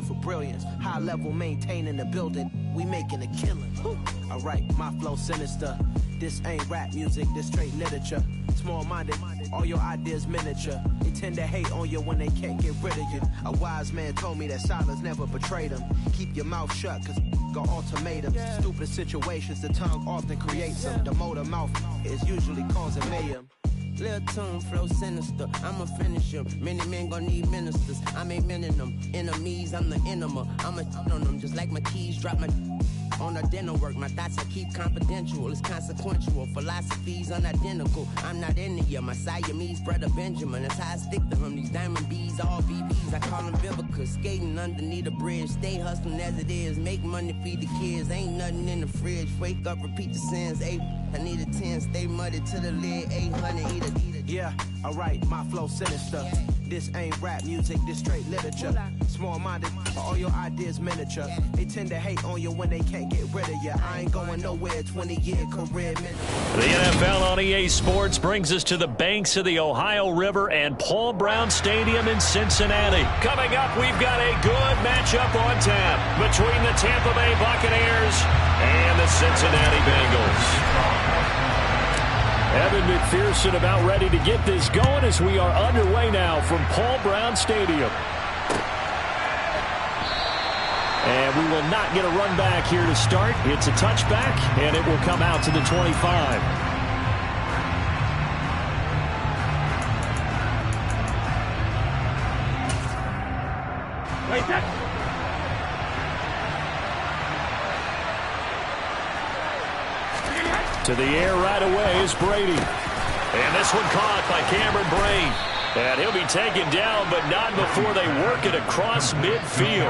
for brilliance. High level maintaining the building. We making a killing. Alright, my flow sinister. This ain't rap music, this straight literature. Small-minded, all your ideas miniature. They tend to hate on you when they can't get rid of you. A wise man told me that silence never betrayed him. Keep your mouth shut, cause got ultimatums. Stupid situations, the tongue often creates them. The motor mouth is usually causing mayhem. Lil' tune, flow sinister, I'ma finish him. Many men gon' need ministers, I make men in them. Enemies, I'm the enema, I'ma on them. Just like my keys, drop my on the dinner work. My thoughts I keep confidential, it's consequential. Philosophies unidentical, I'm not into you. My Siamese brother Benjamin, that's how I stick to him. These diamond bees, all VBs, I call them Vivica. Skating underneath a bridge, stay hustling as it is. Make money, feed the kids, ain't nothing in the fridge. Wake up, repeat the sins, I need a 10, stay muddy to the lid, 800, eat a. Yeah, alright, my flow sinister. This ain't rap music, this straight literature. Small-minded, all your ideas miniature. They tend to hate on you when they can't get rid of you. I ain't going nowhere, 20-year career. The NFL on EA Sports brings us to the banks of the Ohio River and Paul Brown Stadium in Cincinnati. Coming up, we've got a good matchup on tap between the Tampa Bay Buccaneers and the Cincinnati Bengals. Evan McPherson about ready to get this going as we are underway now from Paul Brown Stadium. And we will not get a run back here to start. It's a touchback, and it will come out to the 25. To the air right away is Brady. And this one caught by Cameron Brain. And he'll be taken down, but not before they work it across midfield.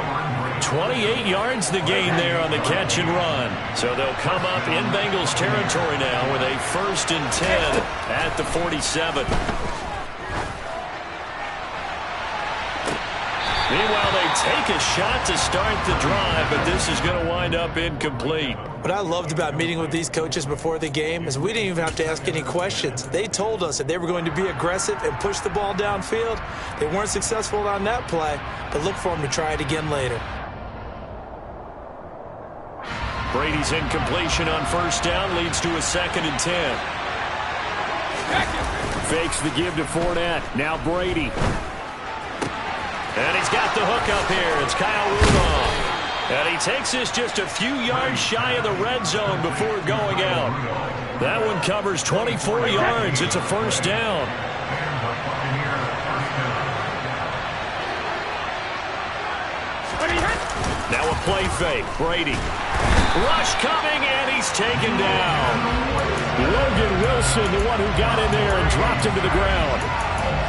28 yards the gain there on the catch and run. So they'll come up in Bengals territory now with a 1st and 10 at the 47. Meanwhile, they take a shot to start the drive, but this is going to wind up incomplete. What I loved about meeting with these coaches before the game is we didn't even have to ask any questions. They told us that they were going to be aggressive and push the ball downfield. They weren't successful on that play, but look for them to try it again later. Brady's incompletion on 1st down leads to a 2nd and 10. Fakes the give to Fournette. Now Brady. And he's got the hook up here. It's Kyle Rudolph. And he takes this just a few yards shy of the red zone before going out. That one covers 24 yards. It's a 1st down. Now a play fake. Brady. Rush coming, and he's taken down. Logan Wilson, the one who got in there and dropped him to the ground.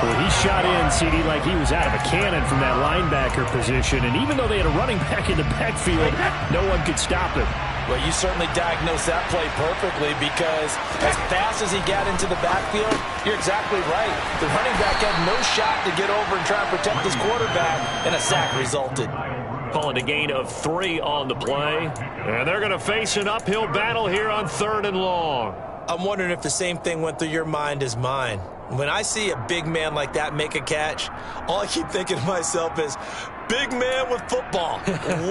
Well, he shot in, CD, like he was out of a cannon from that linebacker position. And even though they had a running back in the backfield, no one could stop him. Well, you certainly diagnosed that play perfectly because as fast as he got into the backfield, you're exactly right. The running back had no shot to get over and try and protect his quarterback, and a sack resulted. Calling a gain of 3 on the play. And they're going to face an uphill battle here on 3rd and long. I'm wondering if the same thing went through your mind as mine. When I see a big man like that make a catch, all I keep thinking to myself is, big man with football.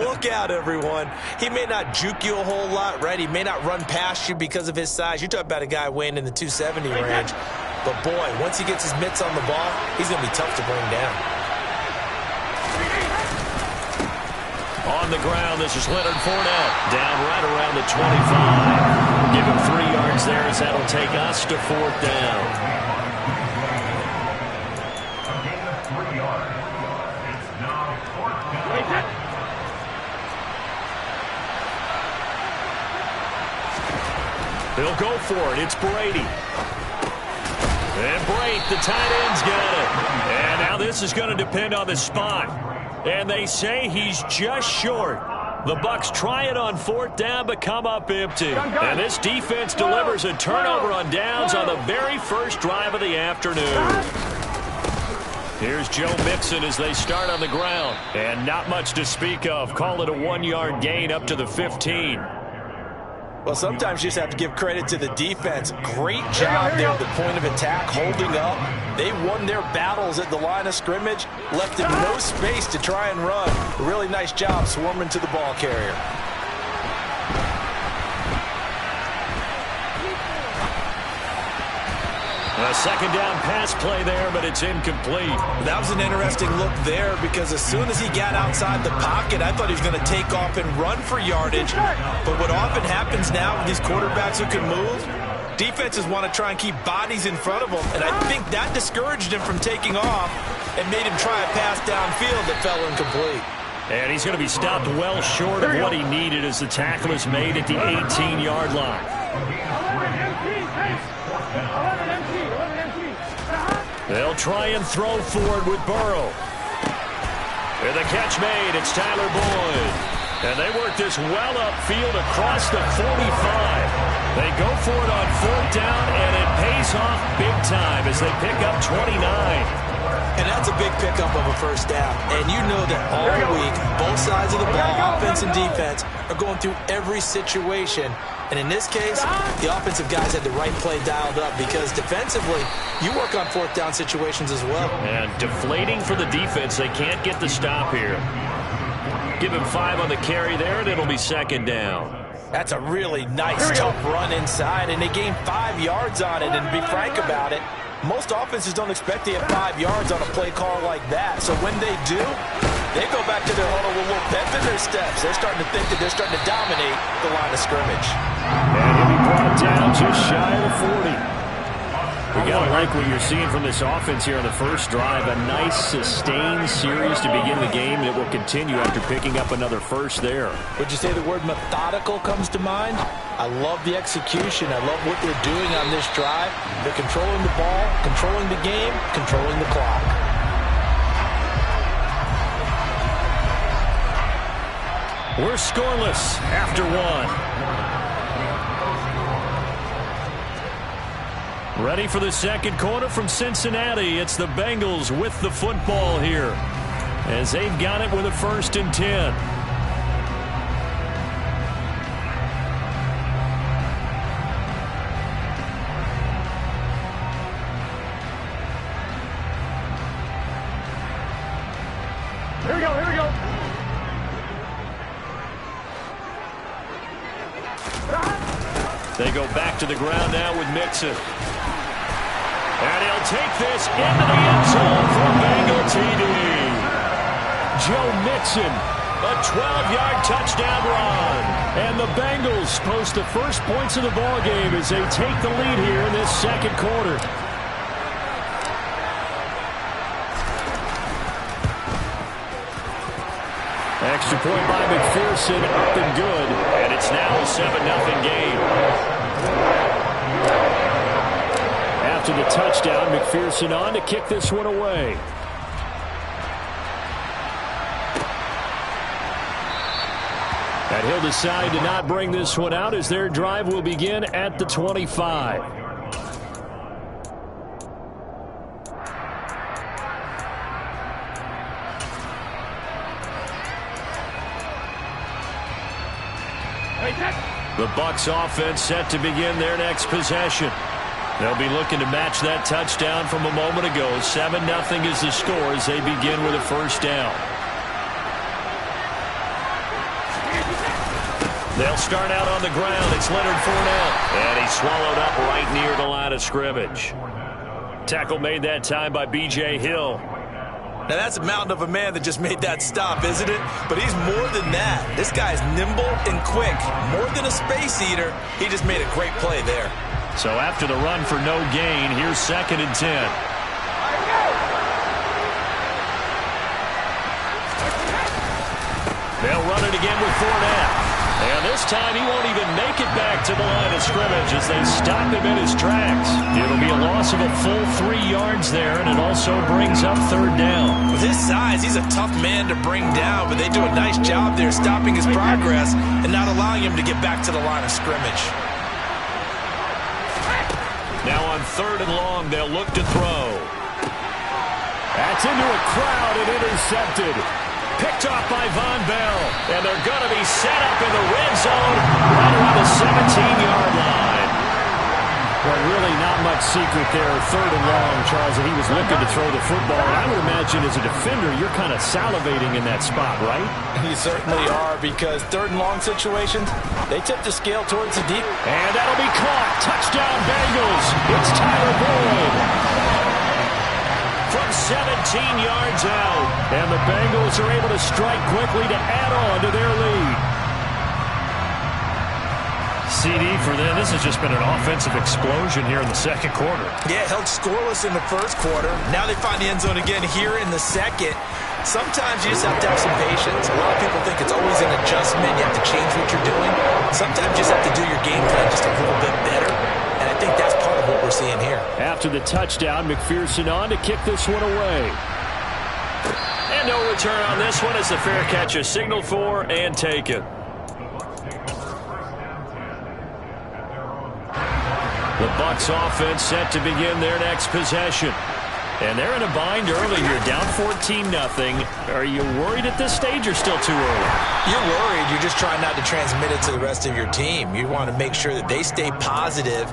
Look out, everyone. He may not juke you a whole lot, right? He may not run past you because of his size. You're talking about a guy weighing in the 270 range. But, boy, once he gets his mitts on the ball, he's going to be tough to bring down. On the ground, this is Leonard Fournette. Down right around the 25. Give him 3 yards there as that'll take us to 4th down. They'll go for it. It's Brady. And Brady, the tight end's got it. And now this is going to depend on the spot. And they say he's just short. The Bucs try it on 4th down, but come up empty. And this defense delivers a turnover on downs on the very first drive of the afternoon. Here's Joe Mixon as they start on the ground. And not much to speak of. Call it a 1-yard gain up to the 15. Well, sometimes you just have to give credit to the defense. Great job there at the point of attack, holding up. They won their battles at the line of scrimmage, left them no space to try and run. A really nice job swarming to the ball carrier. A second down pass play there, but it's incomplete. That was an interesting look there because as soon as he got outside the pocket, I thought he was going to take off and run for yardage. But what often happens now with these quarterbacks who can move, defenses want to try and keep bodies in front of them. And I think that discouraged him from taking off and made him try a pass downfield that fell incomplete. And he's going to be stopped well short of what he needed as the tackle is made at the 18-yard line. They'll try and throw forward with Burrow. And the catch made. It's Tyler Boyd. And they work this well upfield across the 45. They go for it on fourth down, and it pays off big time as they pick up 29. And that's a big pickup of a first down. And you know that all week, both sides of the ball, offense and defense, are going through every situation. And in this case, the offensive guys had the right play dialed up because defensively, you work on fourth down situations as well. And deflating for the defense. They can't get the stop here. Give him 5 on the carry there, and it'll be second down. That's a really nice, tough run inside, and they gained 5 yards on it. And to be frank about it, most offenses don't expect to get 5 yards on a play call like that. So when they do, they go back to their huddle with a little pep in their steps. They're starting to think that they're starting to dominate the line of scrimmage. And he'll be brought down just shy of the 40. We got to like what you're seeing from this offense here on the first drive. A nice, sustained series to begin the game that will continue after picking up another first there. Would you say the word methodical comes to mind? I love the execution. I love what they're doing on this drive. They're controlling the ball, controlling the game, controlling the clock. We're scoreless after one. Ready for the second quarter from Cincinnati. It's the Bengals with the football here as they've got it with a 1st and 10. Here we go. They go back to the ground now with Mixon. And he'll take this into the end zone for a Bengal TD. Joe Mixon, a 12-yard touchdown run. And the Bengals post the first points of the ballgame as they take the lead here in this second quarter. Extra point by McPherson, up and good. And it's now a 7-0 game. After the touchdown, McPherson on to kick this one away. And he'll decide to not bring this one out as their drive will begin at the 25. The Bucs offense set to begin their next possession. They'll be looking to match that touchdown from a moment ago. 7-0 is the score as they begin with a first down. They'll start out on the ground. It's Leonard Fournette. And he's swallowed up right near the line of scrimmage. Tackle made that time by B.J. Hill. Now, that's a mountain of a man that just made that stop, isn't it? But he's more than that. This guy's nimble and quick. More than a space eater, he just made a great play there. So after the run for no gain, here's 2nd and 10. They'll run it again with Fournette. And this time he won't even make it back to the line of scrimmage as they stop him in his tracks. It'll be a loss of a full 3 yards there, and it also brings up 3rd down. With his size, he's a tough man to bring down, but they do a nice job there stopping his progress and not allowing him to get back to the line of scrimmage. Now on 3rd and long, they'll look to throw. That's into a crowd and intercepted. Picked off by Von Bell. And they're going to be set up in the red zone right around the 17-yard line. Well, really not much secret there. 3rd and long, Charles, and he was looking to throw the football. And I would imagine as a defender, you're kind of salivating in that spot, right? You certainly are, because 3rd and long situations, they tip the scale towards the deep. And that'll be caught. Touchdown Bengals. It's Tyler Boyd. From 17 yards out. And the Bengals are able to strike quickly to add on to their lead. CD for them. This has just been an offensive explosion here in the second quarter. Yeah, held scoreless in the first quarter. Now they find the end zone again here in the second. Sometimes you just have to have some patience. A lot of people think it's always an adjustment. You have to change what you're doing. Sometimes you just have to do your game plan just a little bit better. And I think that's part of what we're seeing here. After the touchdown, McPherson on to kick this one away. And no return on this one as the fair catch is signaled for and taken. The Bucs offense set to begin their next possession. And they're in a bind early here, down 14-0. Are you worried at this stage or still too early? You're worried. You're just trying not to transmit it to the rest of your team. You want to make sure that they stay positive.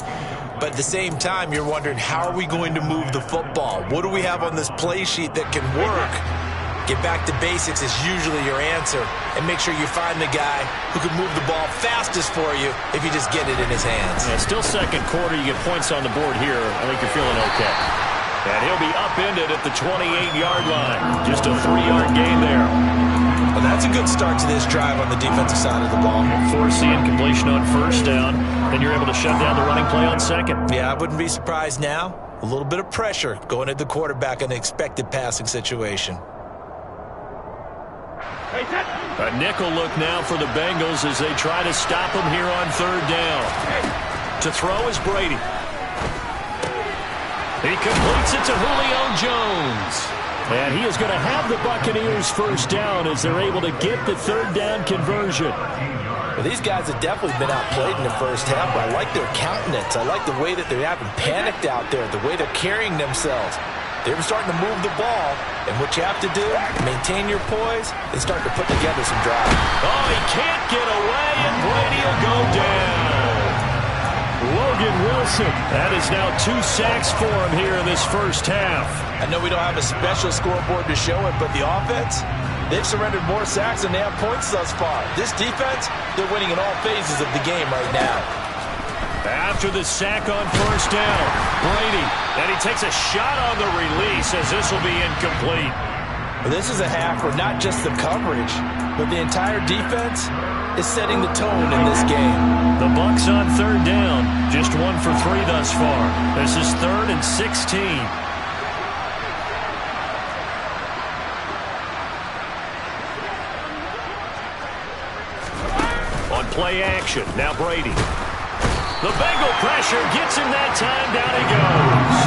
But at the same time, you're wondering, how are we going to move the football? What do we have on this play sheet that can work? Get back to basics is usually your answer. And make sure you find the guy who can move the ball fastest for you if you just get it in his hands. Yeah, still second quarter. You get points on the board here. I think you're feeling okay. And he'll be upended at the 28-yard line. Just a 3-yard gain there. Well, that's a good start to this drive on the defensive side of the ball. Force the incompletion on first down. Then you're able to shut down the running play on second. Yeah, I wouldn't be surprised now. A little bit of pressure going at the quarterback in an expected passing situation. A nickel look now for the Bengals as they try to stop him here on 3rd down. To throw is Brady. He completes it to Julio Jones. And he is going to have the Buccaneers first down as they're able to get the 3rd down conversion. Well, these guys have definitely been outplayed in the first half, but I like their countenance. I like the way that they haven't panicked out there, the way they're carrying themselves. They're starting to move the ball, and what you have to do, maintain your poise, and start to put together some drives. Oh, he can't get away, and Brady will go down. Logan Wilson. That is now 2 sacks for him here in this first half. I know we don't have a special scoreboard to show it, but the offense, they've surrendered more sacks than they have points thus far. This defense, they're winning in all phases of the game right now. After the sack on first down, Brady, and he takes a shot on the release as this will be incomplete. This is a half where not just the coverage, but the entire defense is setting the tone in this game. The Bucs on 3rd down, just 1 for 3 thus far. This is 3rd and 16. On play action, now Brady. The Bengal pressure gets him that time. Down he goes.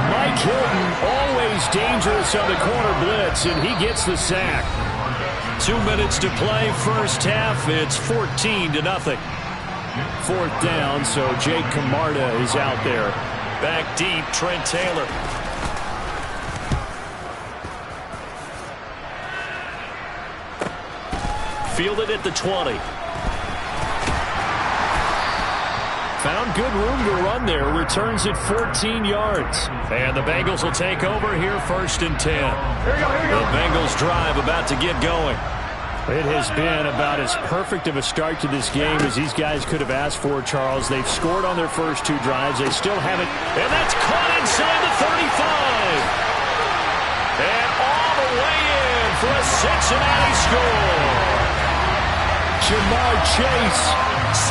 Mike Hilton, always dangerous on the corner blitz, and he gets the sack. 2 minutes to play first half. It's 14-0. 4th down, so Jake Camarda is out there. Back deep, Trent Taylor. Fielded at the 20. Found good room to run there. Returns at 14 yards. And the Bengals will take over here 1st and 10. Here we go. The Bengals drive about to get going. It has been about as perfect of a start to this game as these guys could have asked for, Charles. They've scored on their first 2 drives. They still haven't. And that's caught inside the 35. And all the way in for a Cincinnati score. Jamar Chase,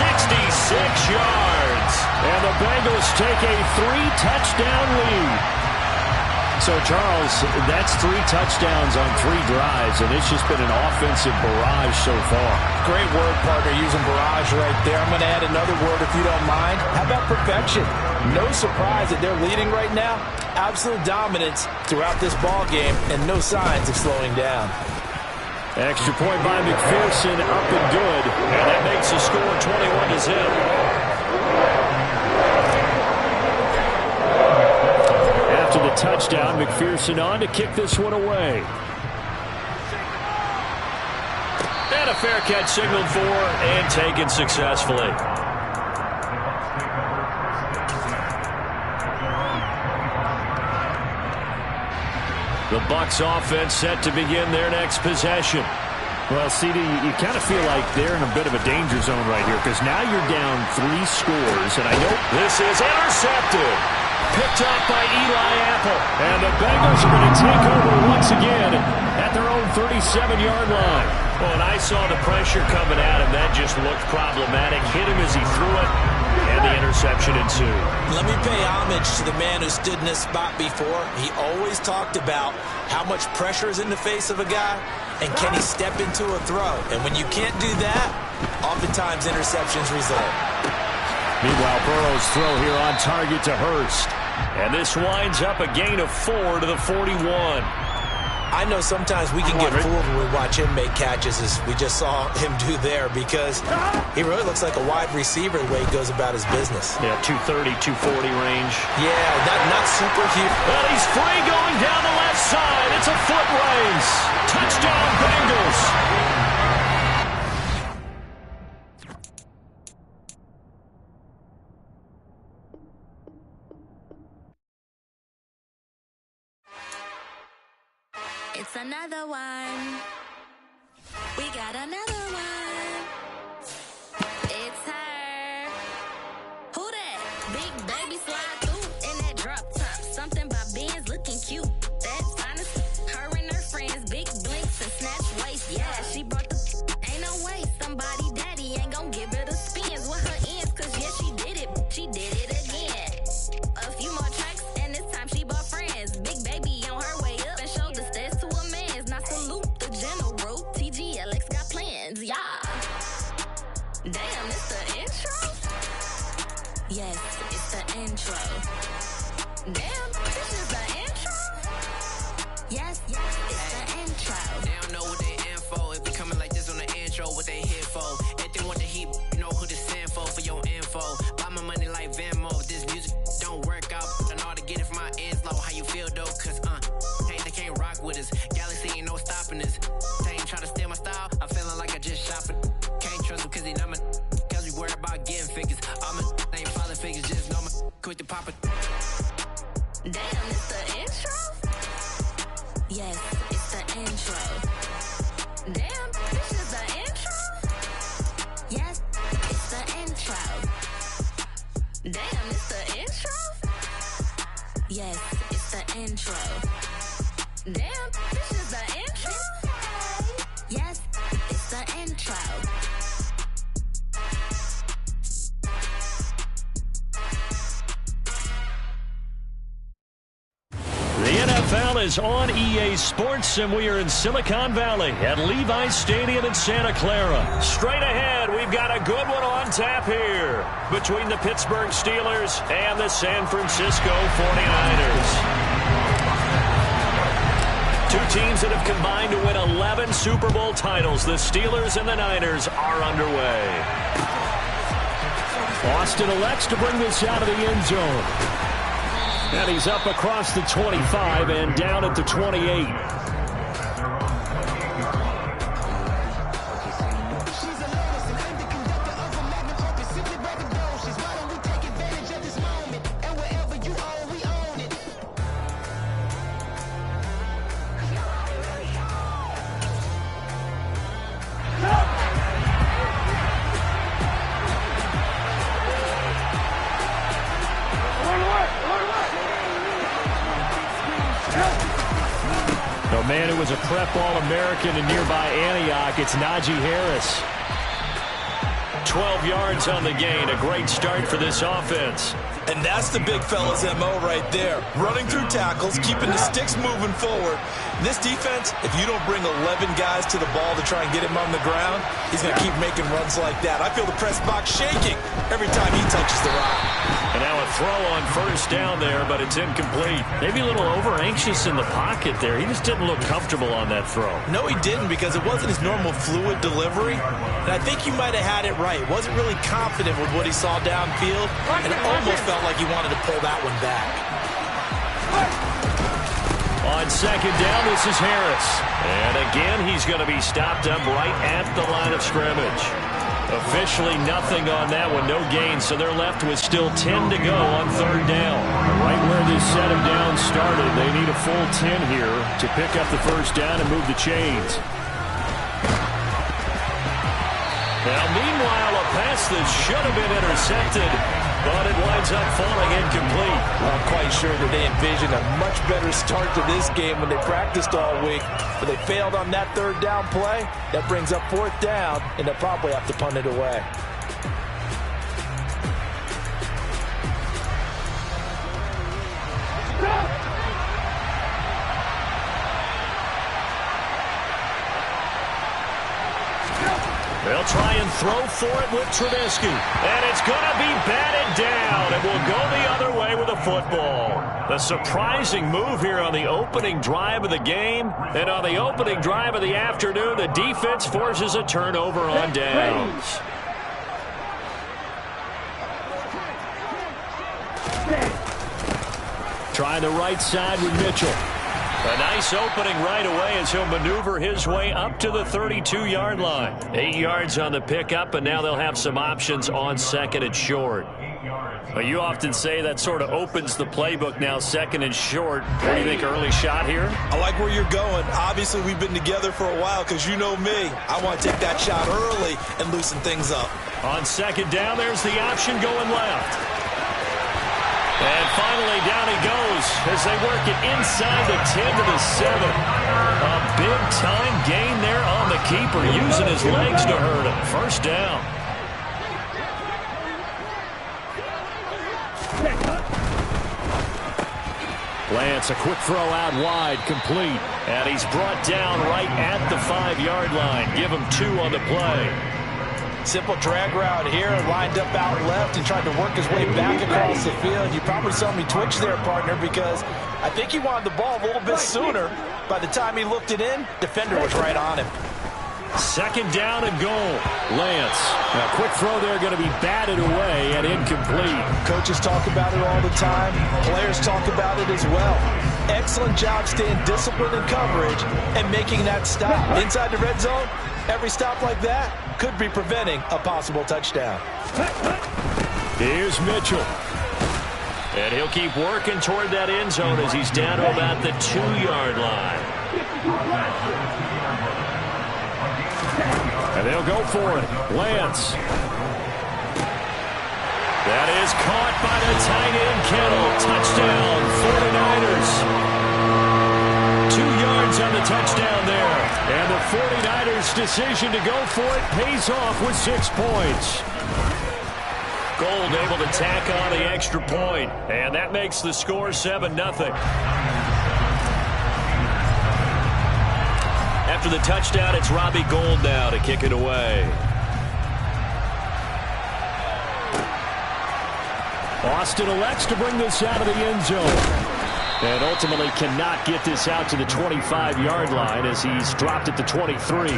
66 yards. And the Bengals take a 3-touchdown lead. So, Charles, that's 3 touchdowns on 3 drives, and it's just been an offensive barrage so far. Great word, partner, using barrage right there. I'm going to add another word if you don't mind. How about perfection? No surprise that they're leading right now. Absolute dominance throughout this ball game, and no signs of slowing down. Extra point by McPherson, up and good. And that makes the score 21-0. After the touchdown, McPherson on to kick this one away. a fair catch signaled for and taken successfully. The Bucs offense set to begin their next possession. Well, CD, you kind of feel like they're in a bit of a danger zone right here because now you're down 3 scores, and I know this is intercepted. Picked up by Eli Apple. And the Bengals are going to take over once again at their own 37-yard line. Well, and I saw the pressure coming at him. That just looked problematic. Hit him as he threw it, and the interception ensued. Let me pay homage to the man who stood in this spot before. He always talked about how much pressure is in the face of a guy, and can he step into a throw. And when you can't do that, oftentimes interceptions result. Meanwhile, Burrow's throw here on target to Hurst. And this winds up a gain of 4 to the 41. I know sometimes we can get fooled when we watch him make catches, as we just saw him do there, because he really looks like a wide receiver the way he goes about his business. Yeah, 230, 240 range. Yeah, not super huge. Well, he's free going down the left side. It's a foot race. Touchdown, Bengals. It's another one. We got another one. It's her. Who that? Big baby slide through in that drop top. Something by Benz looking cute. That's honest. Her and her friends, big blinks and snatch waist. Yeah, she brought the ain't no way. Somebody daddy ain't gon' give her the spins with her ends. Cause yeah, she did it. She did it again. A few more tracks and this time she bought friends. Big baby on her way up and showed the stairs to a man's. Now salute the general. TGLX got plans, yeah. Damn, it's the intro? Yes, it's the intro. Damn, this is the intro? Yes, it's the intro. They don't know what they in for. If we coming like this on the intro, what they here for? If they want the heat, you know who to send for your info. Buy my money like Venmo. If this music don't work out, I know how to get it from my ends low. How you feel though? Cause they can't rock with us. Galaxy ain't no stopping this. They ain't trying to steal my style. I'm feeling like I just shot for. Can't trust them cause they not my. Cause we worried about getting figures. All my ain't falling figures. Just know my quick to pop it. Damn, it's the intro? Yes, it's the intro. Damn, this is the intro? Yes, it's the intro. Damn, it's the intro? Yes, it's the intro. Damn, this is the intro? Yes, it's the intro. The NFL is on EA Sports, and we are in Silicon Valley at Levi's Stadium in Santa Clara. Straight ahead, we've got a good one on tap here between the Pittsburgh Steelers and the San Francisco 49ers. Two teams that have combined to win 11 Super Bowl titles. The Steelers and the Niners are underway. Austin elects to bring this out of the end zone. And he's up across the 25 and down at the 28. The man who was a prep All-American in nearby Antioch, it's Najee Harris. 12 yards on the gain, a great start for this offense. And that's the big fella's MO right there. Running through tackles, keeping the sticks moving forward. This defense, if you don't bring 11 guys to the ball to try and get him on the ground, he's going to keep making runs like that. I feel the press box shaking every time he touches the rock. And now a throw on first down there, but it's incomplete. Maybe a little over-anxious in the pocket there. He just didn't look comfortable on that throw. No, he didn't, because it wasn't his normal fluid delivery. And I think you might have had it right. Wasn't really confident with what he saw downfield, and it almost felt like he wanted to pull that one back. On On second down, this is Harris. And again, he's going to be stopped up right at the line of scrimmage. Officially nothing on that one, no gain, so they're left with still 10 to go on third down. Right where this set of downs started, they need a full 10 here to pick up the first down and move the chains. Now, meanwhile, a pass that should have been intercepted, but it winds up falling incomplete. I'm quite sure that they envisioned a much better start to this game when they practiced all week, but they failed on that third down play. That brings up fourth down, and they'll probably have to punt it away. They'll try and throw for it with Trubisky. And it's going to be batted down. It will go the other way with a football. A surprising move here on the opening drive of the game. And on the opening drive of the afternoon, the defense forces a turnover on downs. Try the right side with Mitchell. A nice opening right away as he'll maneuver his way up to the 32-yard line. 8 yards on the pickup, and now they'll have some options on second and short. Well, you often say that sort of opens the playbook now, second and short. What do you think, early shot here? I like where you're going. Obviously, we've been together for a while because you know me. I want to take that shot early and loosen things up. On second down, there's the option going left. And finally, down he goes as they work it inside the 10 to the 7. A big-time gain there on the keeper, using his legs to hurt him. First down. Lance, a quick throw out wide, complete. And he's brought down right at the 5-yard line. Give him 2 on the play. Simple drag route here, lined up out left and tried to work his way back across the field. You probably saw me twitch there, partner, because I think he wanted the ball a little bit sooner. By the time he looked it in, defender was right on him. Second down and goal. Lance, a quick throw there, going to be batted away and incomplete. Coaches talk about it all the time. Players talk about it as well. Excellent job staying disciplined in coverage and making that stop. Inside the red zone, every stop like that could be preventing a possible touchdown. Here's Mitchell. And he'll keep working toward that end zone as he's down to about the 2-yard line. And they'll go for it. Lance. That is caught by the tight end, Kittle. Touchdown, 49ers. 2 yards on the touchdown there. And the 49ers' decision to go for it pays off with 6 points. Gold able to tack on the extra point. And that makes the score 7-0. After the touchdown, it's Robbie Gould now to kick it away. Austin elects to bring this out of the end zone. And ultimately cannot get this out to the 25-yard line as he's dropped at the 23.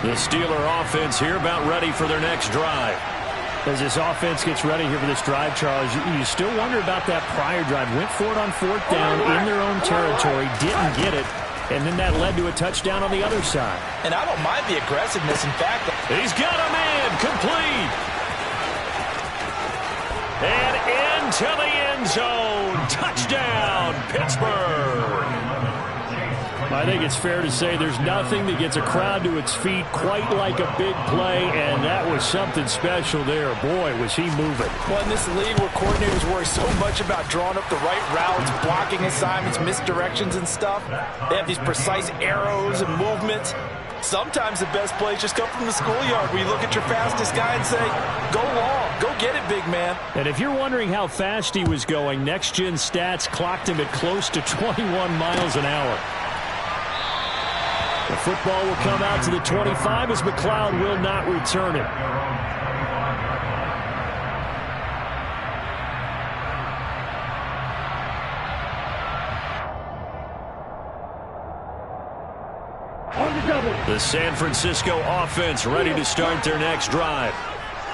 The Steeler offense here about ready for their next drive. As this offense gets ready here for this drive, Charles, you still wonder about that prior drive. Went for it on 4th down in their own territory, didn't get it, and then that led to a touchdown on the other side. And I don't mind the aggressiveness. In fact, he's got a man complete. And into the end zone. Touchdown, Pittsburgh. I think it's fair to say there's nothing that gets a crowd to its feet quite like a big play, and that was something special there. Boy, was he moving. Well, in this league where coordinators worry so much about drawing up the right routes, blocking assignments, misdirections and stuff, they have these precise arrows and movements. Sometimes the best plays just come from the schoolyard where you look at your fastest guy and say, go long, go get it, big man. And if you're wondering how fast he was going, Next Gen Stats clocked him at close to 21 miles an hour. The football will come out to the 25 as McLeod will not return it. The San Francisco offense ready to start their next drive.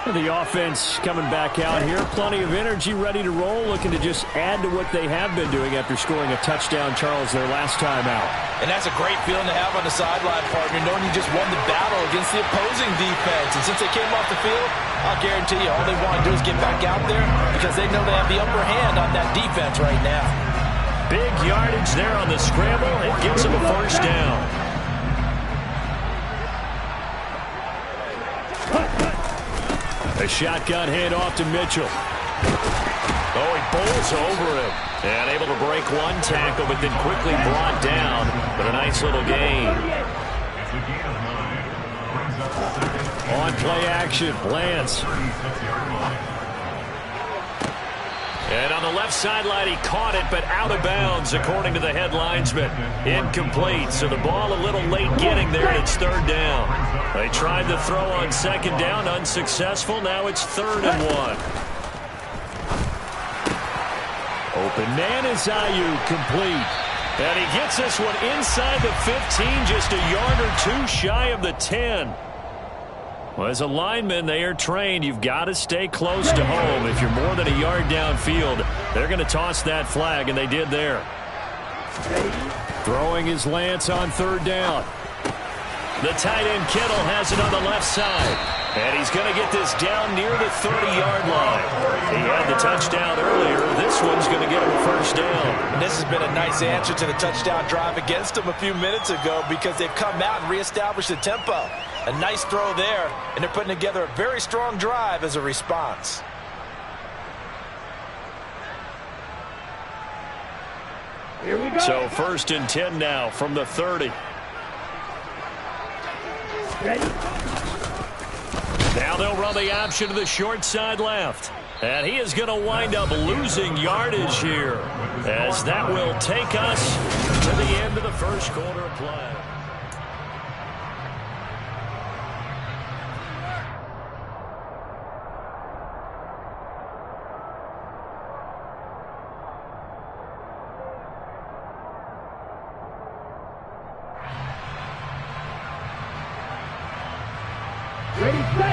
The offense coming back out here. Plenty of energy, ready to roll, looking to just add to what they have been doing after scoring a touchdown, Charles, their last time out. And that's a great feeling to have on the sideline, partner, knowing you just won the battle against the opposing defense. And since they came off the field, I'll guarantee you all they want to do is get back out there because they know they have the upper hand on that defense right now. Big yardage there on the scramble. It gives them a first down. A shotgun handoff to Mitchell. Oh, he bowls over him. And able to break one tackle, but then quickly brought down. But a nice little gain. On play action, Lance. And on the left sideline, he caught it, but out of bounds, according to the head linesman. Incomplete, so the ball a little late getting there, and it's third down. They tried the throw on second down, unsuccessful. Now it's 3rd and 1. Open man is Ayuk, complete. And he gets this one inside the 15, just a yard or two shy of the 10. Well, as a lineman, they are trained. You've got to stay close to home. If you're more than a yard downfield, they're going to toss that flag, and they did there. Throwing his Lance on 3rd down. The tight end Kittle has it on the left side. And he's going to get this down near the 30-yard line. He had the touchdown earlier. This one's going to get him a first down. And this has been a nice answer to the touchdown drive against them a few minutes ago because they've come out and reestablished the tempo. A nice throw there, and they're putting together a very strong drive as a response. Here we go. So 1st and 10 now from the 30. Ready? Now they'll run the option to the short side left. And he is going to wind up losing yardage here, as that will take us to the end of the first quarter of play.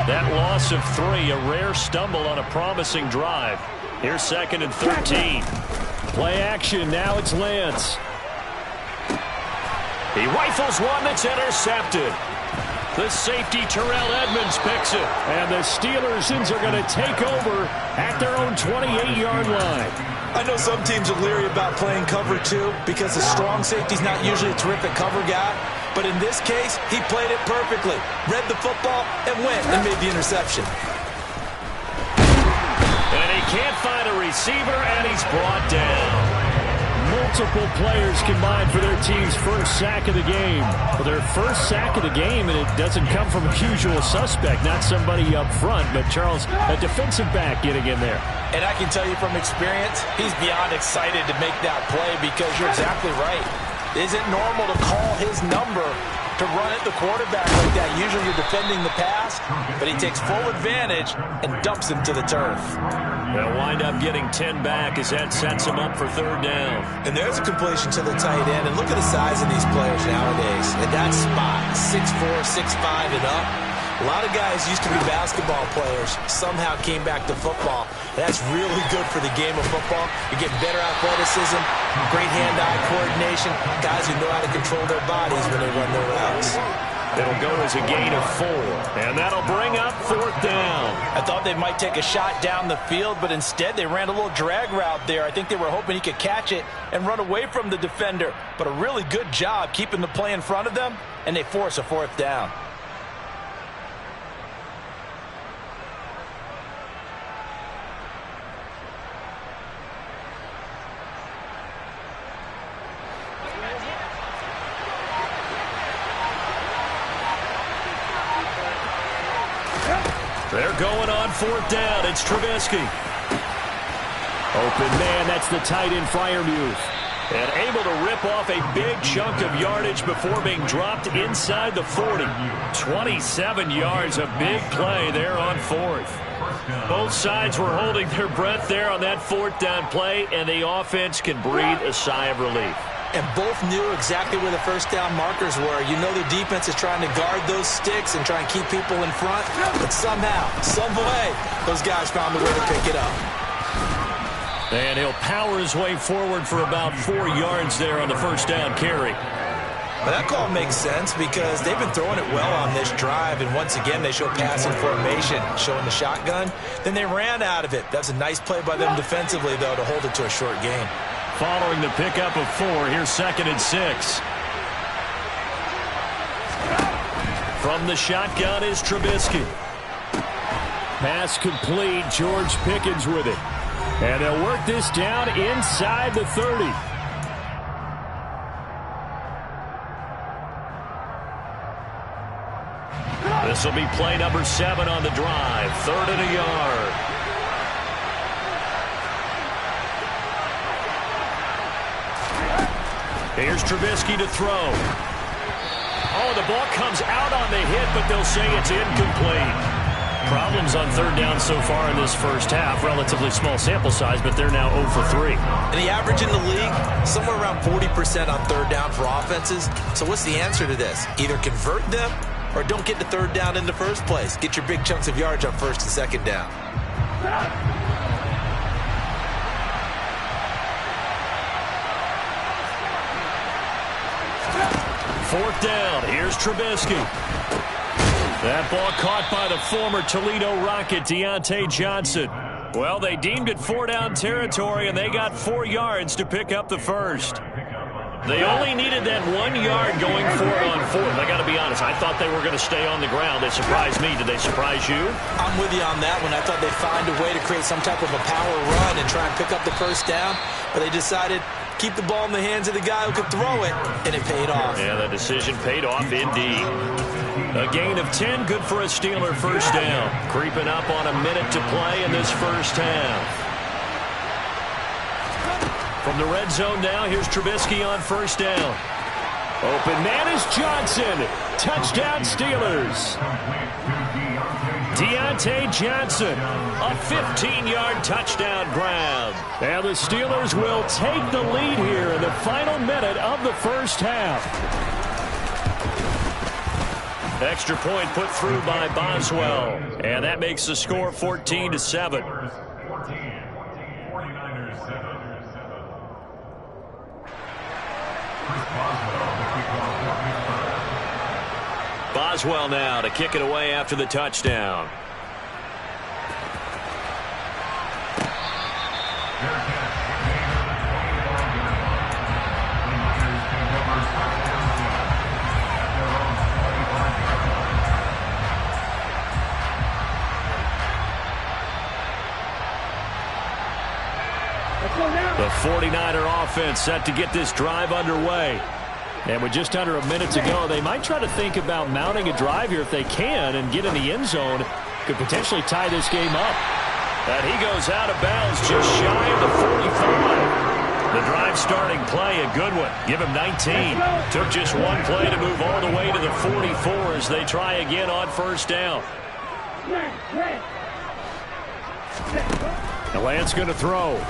That loss of 3, a rare stumble on a promising drive. Here's 2nd and 13. Play action, now it's Lance. He rifles one that's intercepted. The safety, Terrell Edmonds, picks it. And the Steelers are going to take over at their own 28-yard line. I know some teams are leery about playing cover 2 because the strong safety's not usually a terrific cover guy. But in this case, he played it perfectly. Read the football and went and made the interception. And he can't find a receiver, and he's brought down. Multiple players combined for their team's first sack of the game. For their first sack of the game, and it doesn't come from a usual suspect, not somebody up front, but Charles, a defensive back getting in there. And I can tell you from experience, he's beyond excited to make that play because you're exactly right. It isn't normal to call his number to run at the quarterback like that. Usually you're defending the pass, but he takes full advantage and dumps him to the turf. They'll wind up getting 10 back as that sets him up for 3rd down. And there's a completion to the tight end. And look at the size of these players nowadays. At that spot, 6'4", 6'5", and up. A lot of guys used to be basketball players, somehow came back to football. That's really good for the game of football. You're getting better athleticism, great hand-eye coordination, guys who know how to control their bodies when they run their routes. It'll go as a gain of 4, and that'll bring up 4th down. I thought they might take a shot down the field, but instead they ran a little drag route there. I think they were hoping he could catch it and run away from the defender. But a really good job keeping the play in front of them, and they force a 4th down. They're going on 4th down. It's Trubisky. Open man, that's the tight end Freiermuth. And able to rip off a big chunk of yardage before being dropped inside the 40. 27 yards, a big play there on 4th. Both sides were holding their breath there on that 4th down play, and the offense can breathe a sigh of relief. and both knew exactly where the first down markers were. You know the defense is trying to guard those sticks and try and keep people in front, but somehow, some way, those guys found a way to pick it up. And he'll power his way forward for about 4 yards there on the first down carry. But that call makes sense because they've been throwing it well on this drive, and once again they show passing formation, showing the shotgun. Then they ran out of it. That's a nice play by them defensively, though, to hold it to a short gain. Following the pickup of 4, here's 2nd and 6. From the shotgun is Trubisky. Pass complete. George Pickens with it. And they'll work this down inside the 30. This will be play number 7 on the drive. 3rd and a yard. Here's Trubisky to throw. Oh, the ball comes out on the hit, but they'll say it's incomplete. Problems on 3rd down so far in this first half. Relatively small sample size, but they're now 0 for 3. And the average in the league, somewhere around 40% on 3rd down for offenses. So what's the answer to this? Either convert them or don't get the 3rd down in the first place. Get your big chunks of yards on 1st and 2nd down. Fourth down. Here's Trubisky. That ball caught by the former Toledo Rocket, Deontay Johnson. Well, they deemed it 4-down territory, and they got 4 yards to pick up the first. They only needed that 1 yard going for it on 4th. I got to be honest, I thought they were going to stay on the ground. They surprised me. Did they surprise you? I'm with you on that one. I thought they'd find a way to create some type of a power run and try and pick up the first down, but they decided keep the ball in the hands of the guy who could throw it, and it paid off. Yeah, the decision paid off indeed. A gain of 10, good for a Steeler first down. Creeping up on a minute to play in this first half. From the red zone now, here's Trubisky on 1st down. Open man is Johnson. Touchdown Steelers. Deontay Johnson, a 15-yard touchdown grab. And the Steelers will take the lead here in the final minute of the first half. Extra point put through by Boswell. And that makes the score 14-7. Boswell now to kick it away after the touchdown. The 49er offense set to get this drive underway. And with just under a minute to go, they might try to think about mounting a drive here if they can and get in the end zone. Could potentially tie this game up. And he goes out of bounds just shy of the 45. The drive starting play, a good one. Give him 19. Took just one play to move all the way to the 44 as they try again on 1st down. The Lance going to throw.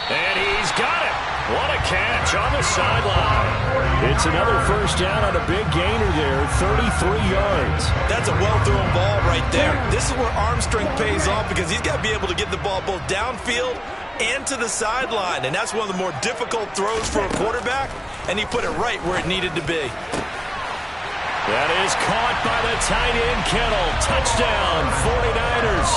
And he's got it. What a catch on the sideline. It's another first down on a big gainer there, 33 yards. That's a well-thrown ball right there. This is where arm strength pays off because he's got to be able to get the ball both downfield and to the sideline. And that's one of the more difficult throws for a quarterback, and he put it right where it needed to be. That is caught by the tight end, Kittle. Touchdown, 49ers.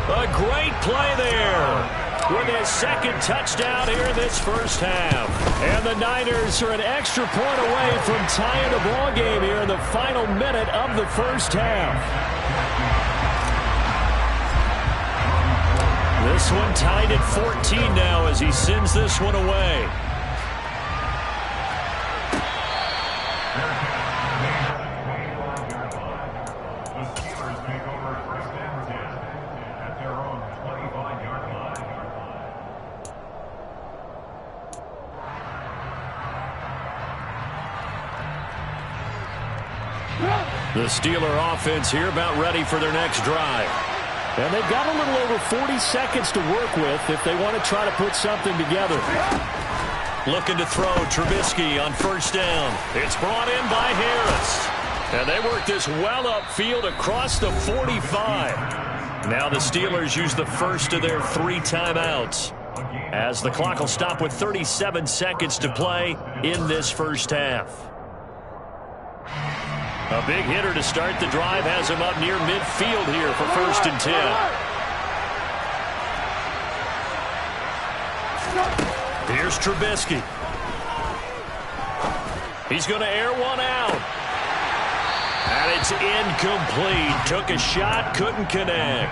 A great play there with his 2nd touchdown here in this first half. And the Niners are an extra point away from tying the ball game here in the final minute of the first half. This one tied at 14 now as he sends this one away. The Steeler offense here about ready for their next drive. And they've got a little over 40 seconds to work with if they want to try to put something together. Looking to throw, Trubisky on first down. It's brought in by Harris. And they work this well upfield across the 45. Now the Steelers use the first of their 3 timeouts, as the clock will stop with 37 seconds to play in this first half. A big hitter to start the drive has him up near midfield here for 1st and 10. Here's Trubisky. He's going to air one out. And it's incomplete. Took a shot, couldn't connect.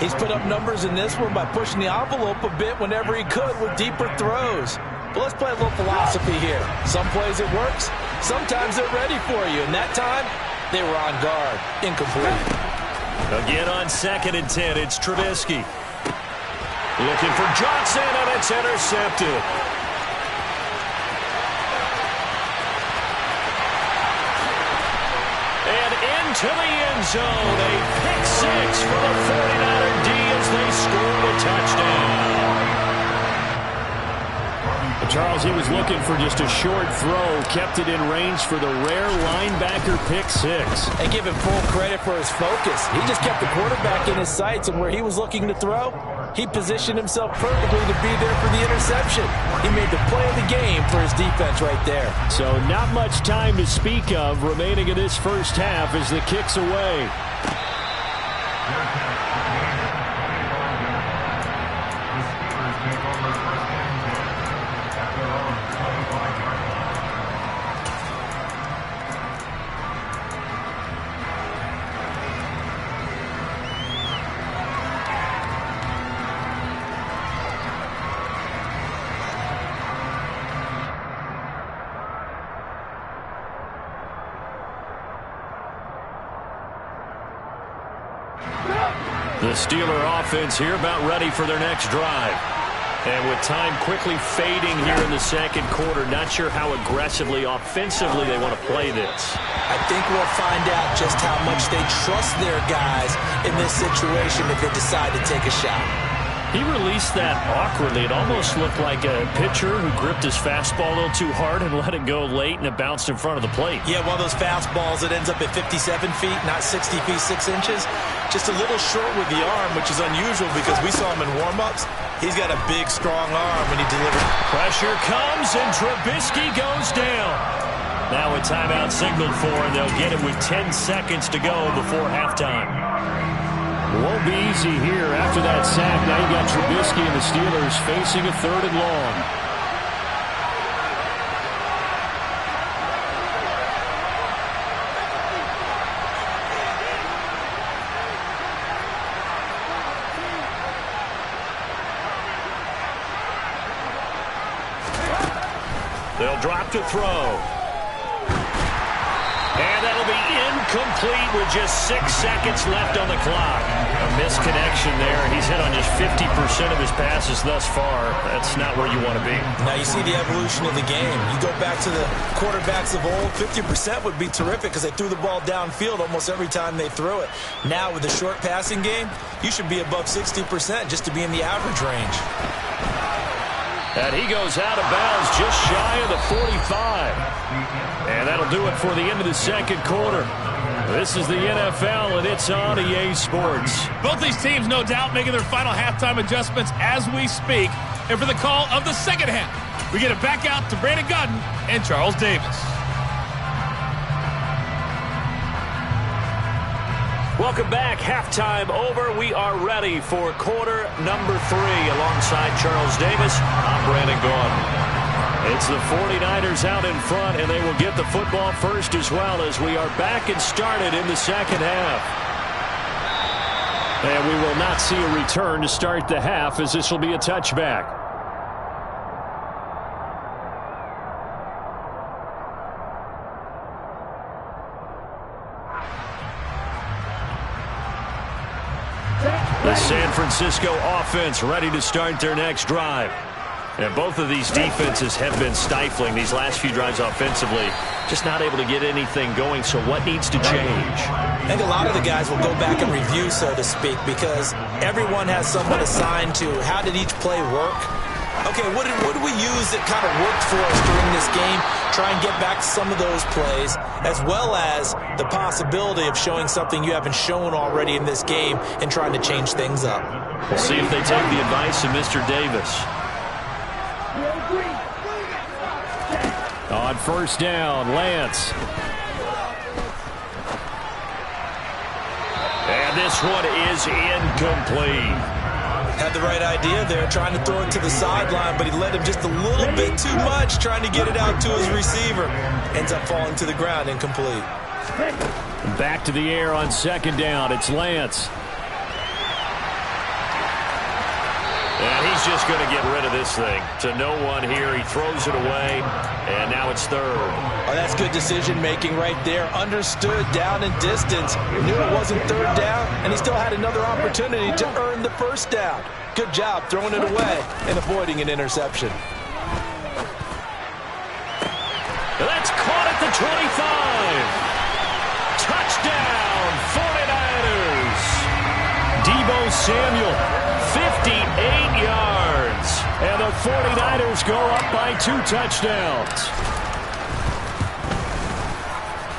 He's put up numbers in this one by pushing the envelope a bit whenever he could with deeper throws. But let's play a little philosophy here. Some plays it works. Sometimes they're ready for you. And that time, they were on guard. Incomplete. Again on 2nd and 10, it's Trubisky. Looking for Johnson, and it's intercepted. And into the end zone, a pick 6 for the 49er D as they score a touchdown. Charles, he was looking for just a short throw, kept it in range for the rare linebacker pick 6. And give him full credit for his focus. He just kept the quarterback in his sights, and where he was looking to throw, he positioned himself perfectly to be there for the interception. He made the play of the game for his defense right there. So not much time to speak of remaining in this first half as the kick's away. The Steeler offense here about ready for their next drive. And with time quickly fading here in the second quarter, not sure how aggressively, offensively they want to play this. I think we'll find out just how much they trust their guys in this situation if they decide to take a shot. He released that awkwardly. It almost looked like a pitcher who gripped his fastball a little too hard and let it go late, and it bounced in front of the plate. Yeah, one of those fastballs that ends up at 57 feet, not 60 feet, 6 inches. Just a little short with the arm, which is unusual because we saw him in warm-ups. He's got a big, strong arm when he delivers. Pressure comes, and Trubisky goes down. Now a timeout signaled for, and they'll get it with 10 seconds to go before halftime. Won't be easy here after that sack. Now you got Trubisky and the Steelers facing a 3rd and long. They'll drop to throw. And that'll be incomplete with just 6 seconds left on the clock. A misconnection there. He's hit on just 50% of his passes thus far. That's not where you want to be. Now you see the evolution of the game. You go back to the quarterbacks of old, 50% would be terrific because they threw the ball downfield almost every time they threw it. Now with the short passing game, you should be above 60% just to be in the average range. And he goes out of bounds just shy of the 45. And that'll do it for the end of the second quarter. This is the NFL, and it's on EA Sports. Both these teams, no doubt, making their final halftime adjustments as we speak. And for the call of the second half, we get it back out to Brandon Godden and Charles Davis. Welcome back. Halftime over. We are ready for quarter number 3. Alongside Charles Davis, I'm Brandon Gaudin. It's the 49ers out in front, and they will get the football first as well as we are back and started in the second half. And we will not see a return to start the half, as this will be a touchback. The San Francisco offense ready to start their next drive. And both of these defenses have been stifling these last few drives offensively. Just not able to get anything going, so what needs to change? I think a lot of the guys will go back and review, so to speak, because everyone has someone assigned to how did each play work. Okay, what did we use that kind of worked for us during this game? Try and get back to some of those plays, as well as the possibility of showing something you haven't shown already in this game and trying to change things up. We'll see if they take the advice of Mr. Davis. On first down, Lance. And this one is incomplete. Had the right idea there, trying to throw it to the sideline, but he led him just a little bit too much, trying to get it out to his receiver. Ends up falling to the ground, incomplete. Back to the air on second down. It's Lance. And he's just going to get rid of this thing. To no one here. He throws it away, and now it's third. Oh, that's good decision-making right there. Understood down and distance. Knew it wasn't third down, and he still had another opportunity to earn the first down. Good job throwing it away and avoiding an interception. That's caught at the 25. Touchdown, 49ers. Deebo Samuel, 58 yards. And the 49ers go up by 2 touchdowns.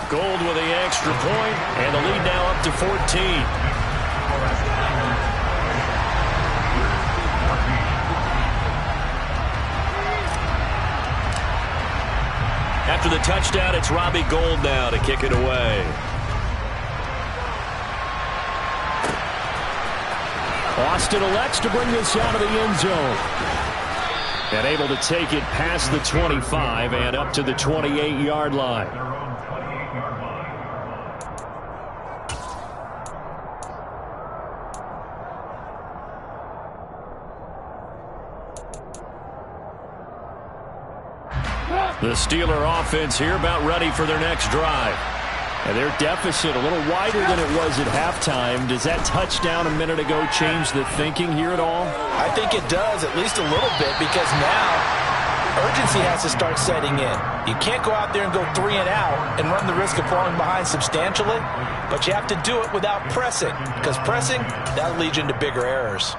Gold with the extra point, and the lead now up to 14. After the touchdown, it's Robbie Gould now to kick it away. Austin elects to bring this out of the end zone. And able to take it past the 25 and up to the 28-yard line. The Steeler offense here about ready for their next drive. And their deficit a little wider than it was at halftime. Does that touchdown a minute ago change the thinking here at all? I think it does, at least a little bit, because now urgency has to start setting in. You can't go out there and go 3 and out and run the risk of falling behind substantially, but you have to do it without pressing, because pressing, that'll lead you into bigger errors.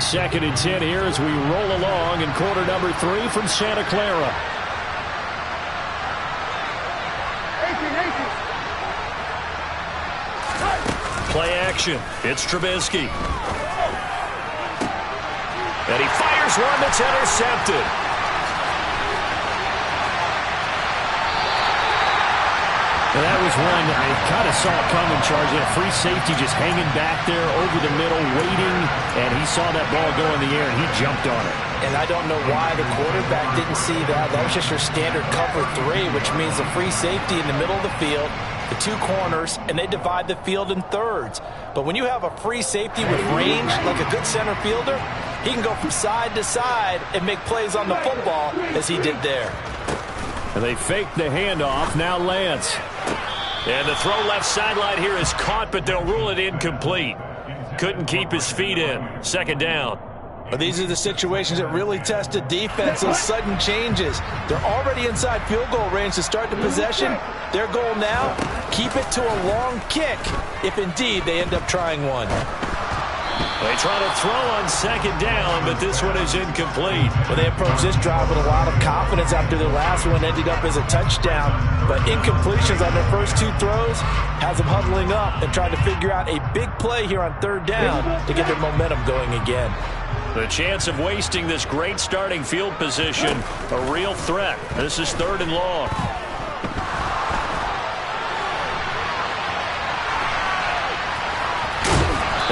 2nd and 10 here as we roll along in quarter number 3 from Santa Clara. Play action. It's Trubisky. And he fires one that's intercepted. And that was one I kind of saw coming, Charles. He had free safety just hanging back there over the middle, waiting, and he saw that ball go in the air, and he jumped on it. And I don't know why the quarterback didn't see that. That was just your standard cover 3, which means the free safety in the middle of the field, the 2 corners, and they divide the field in thirds. But when you have a free safety with range, like a good center fielder, he can go from side to side and make plays on the football as he did there. And they fake the handoff. Now Lance. And the throw left sideline here is caught, but they'll rule it incomplete. Couldn't keep his feet in. 2nd down. But these are the situations that really test a defense, those sudden changes. They're already inside field goal range to start the possession. Their goal now, keep it to a long kick, if indeed they end up trying one. They try to throw on 2nd down, but this one is incomplete. Well, they approach this drive with a lot of confidence after their last one ended up as a touchdown. But incompletions on their first 2 throws has them huddling up and trying to figure out a big play here on 3rd down to get their momentum going again. The chance of wasting this great starting field position, a real threat. This is 3rd and long.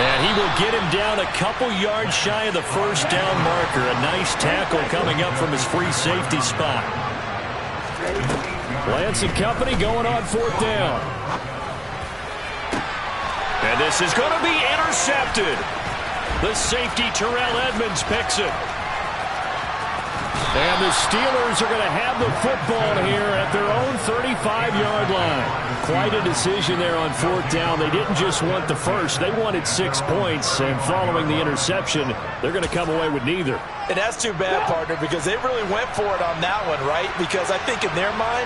And he will get him down a couple yards shy of the first down marker. A nice tackle coming up from his free safety spot. Lance and company going on 4th down. And this is going to be intercepted. The safety, Terrell Edmonds, picks it. And the Steelers are going to have the football here at their own 35-yard line. Quite a decision there on fourth down. They didn't just want the first. They wanted 6 points. And following the interception, they're going to come away with neither. And that's too bad, partner, because they really went for it on that one, right? Because I think in their mind,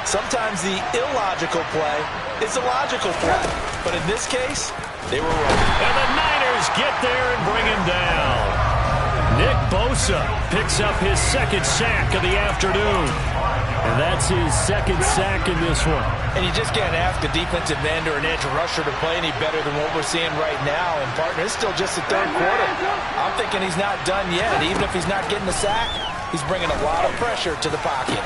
sometimes the illogical play is a logical play. But in this case, they were wrong. And the Niners get there and bring him down. Nick Bosa picks up his second sack of the afternoon. And that's his second sack in this one. And you just can't ask a defensive end or an edge rusher to play any better than what we're seeing right now. And, partner, it's still just the third quarter. I'm thinking he's not done yet. Even if he's not getting the sack, he's bringing a lot of pressure to the pocket.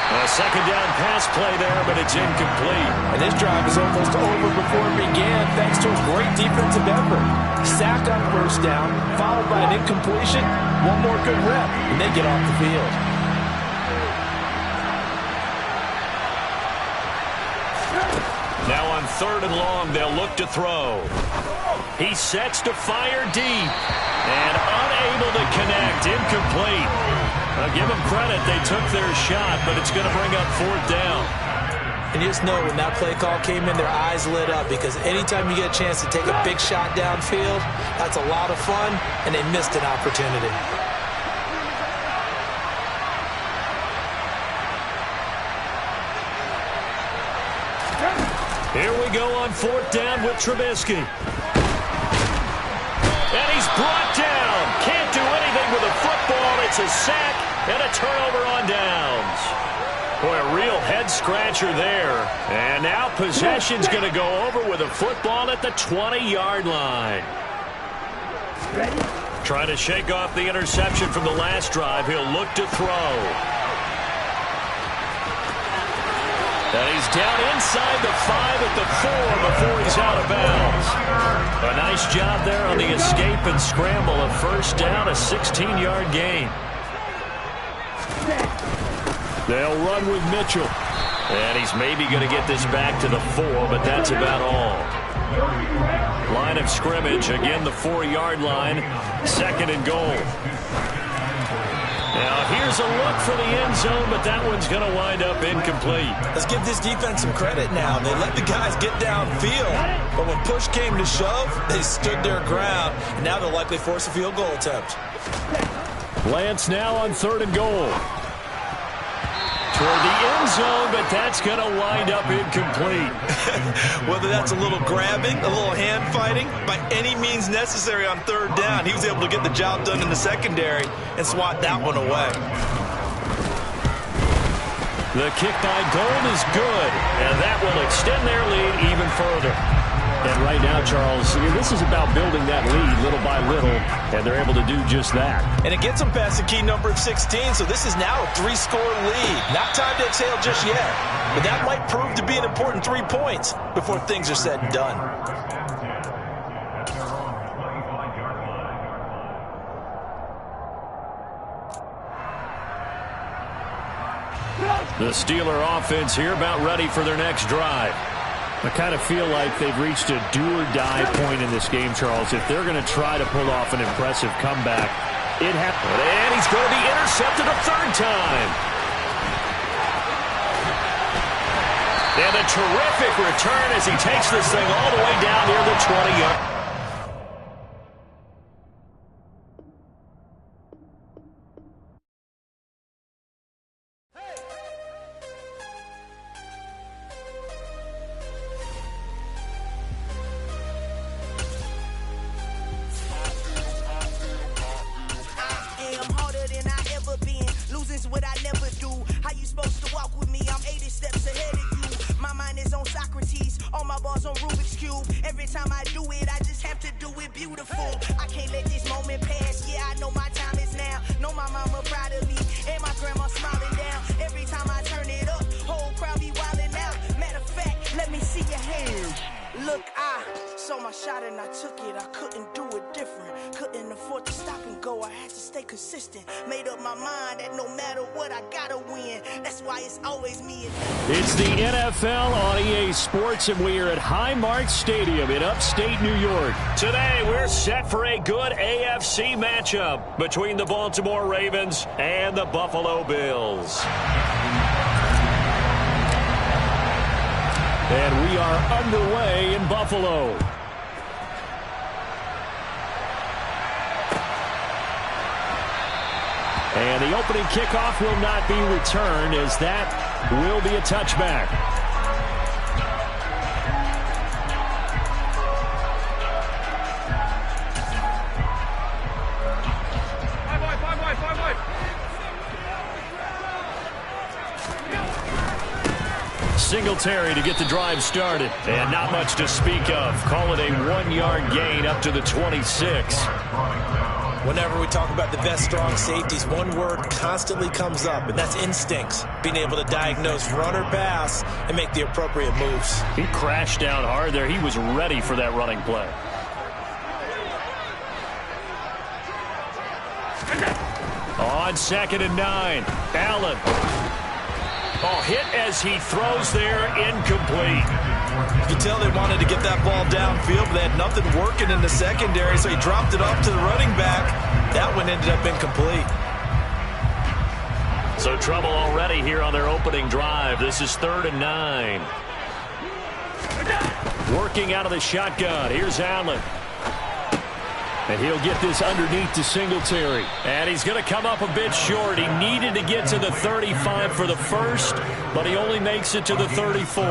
A second down pass play there, but it's incomplete. And this drive is almost over before it began thanks to a great defensive effort. Sack on first down, followed by an incompletion. One more good rep, and they get off the field. Now on third and long, they'll look to throw. He sets to fire deep. And unable to connect. Incomplete. Give them credit. They took their shot, but it's going to bring up fourth down. And you just know when that play call came in, their eyes lit up, because anytime you get a chance to take a big shot downfield, that's a lot of fun, and they missed an opportunity. Here we go on fourth down with Trubisky. And he's brought down. Can't do anything with a football. It's a sack and a turnover on downs. Boy, a real head-scratcher there. And now possession's going to go over with a football at the 20-yard line. Ready? Trying to shake off the interception from the last drive. He'll look to throw. And he's down inside the 5 at the 4 before he's out of bounds. A nice job there on the escape and scramble. A first down, a 16-yard gain. They'll run with Mitchell. And he's maybe going to get this back to the 4, but that's about all. Line of scrimmage, again the 4-yard line. Second and goal. Now here's a look for the end zone, but that one's going to wind up incomplete. Let's give this defense some credit now. They let the guys get downfield, but when push came to shove, they stood their ground, and now they'll likely force a field goal attempt. Lance now on third and goal. Toward the end zone, but that's going to wind up incomplete. Whether that's a little grabbing, a little hand fighting, by any means necessary on third down, he was able to get the job done in the secondary and swat that one away. The kick by Gold is good, and that will extend their lead even further. And right now, Charles, this is about building that lead little by little, and they're able to do just that. And it gets them past the key number of 16, so this is now a 3-score lead. Not time to exhale just yet, but that might prove to be an important 3 points before things are said and done. The Steeler offense here about ready for their next drive. I kind of feel like they've reached a do-or-die point in this game, Charles. If they're going to try to pull off an impressive comeback, it happens. And he's going to be intercepted a third time. And a terrific return as he takes this thing all the way down near the 20-yard. Shot and I took it, I couldn't do it different. Couldn't afford to stop and go, I had to stay consistent. Made up my mind that no matter what, I gotta win. That's why it's always me. It's the NFL on EA Sports, and we are at Highmark Stadium in upstate New York. Today, we're set for a good AFC matchup between the Baltimore Ravens and the Buffalo Bills. And we are underway in Buffalo. And the opening kickoff will not be returned, as that will be a touchback. Singletary to get the drive started. And not much to speak of. Call it a 1-yard gain up to the 26. Whenever we talk about the best strong safeties, one word constantly comes up, and that's instincts. Being able to diagnose run or pass and make the appropriate moves. He crashed down hard there. He was ready for that running play. On 2nd and 9, Allen. Oh, hit as he throws there, incomplete. You can tell they wanted to get that ball downfield, but they had nothing working in the secondary, so he dropped it off to the running back. That one ended up incomplete. So trouble already here on their opening drive. This is 3rd and 9. Working out of the shotgun. Here's Allen. And he'll get this underneath to Singletary. And he's going to come up a bit short. He needed to get to the 35 for the first, but he only makes it to the 34.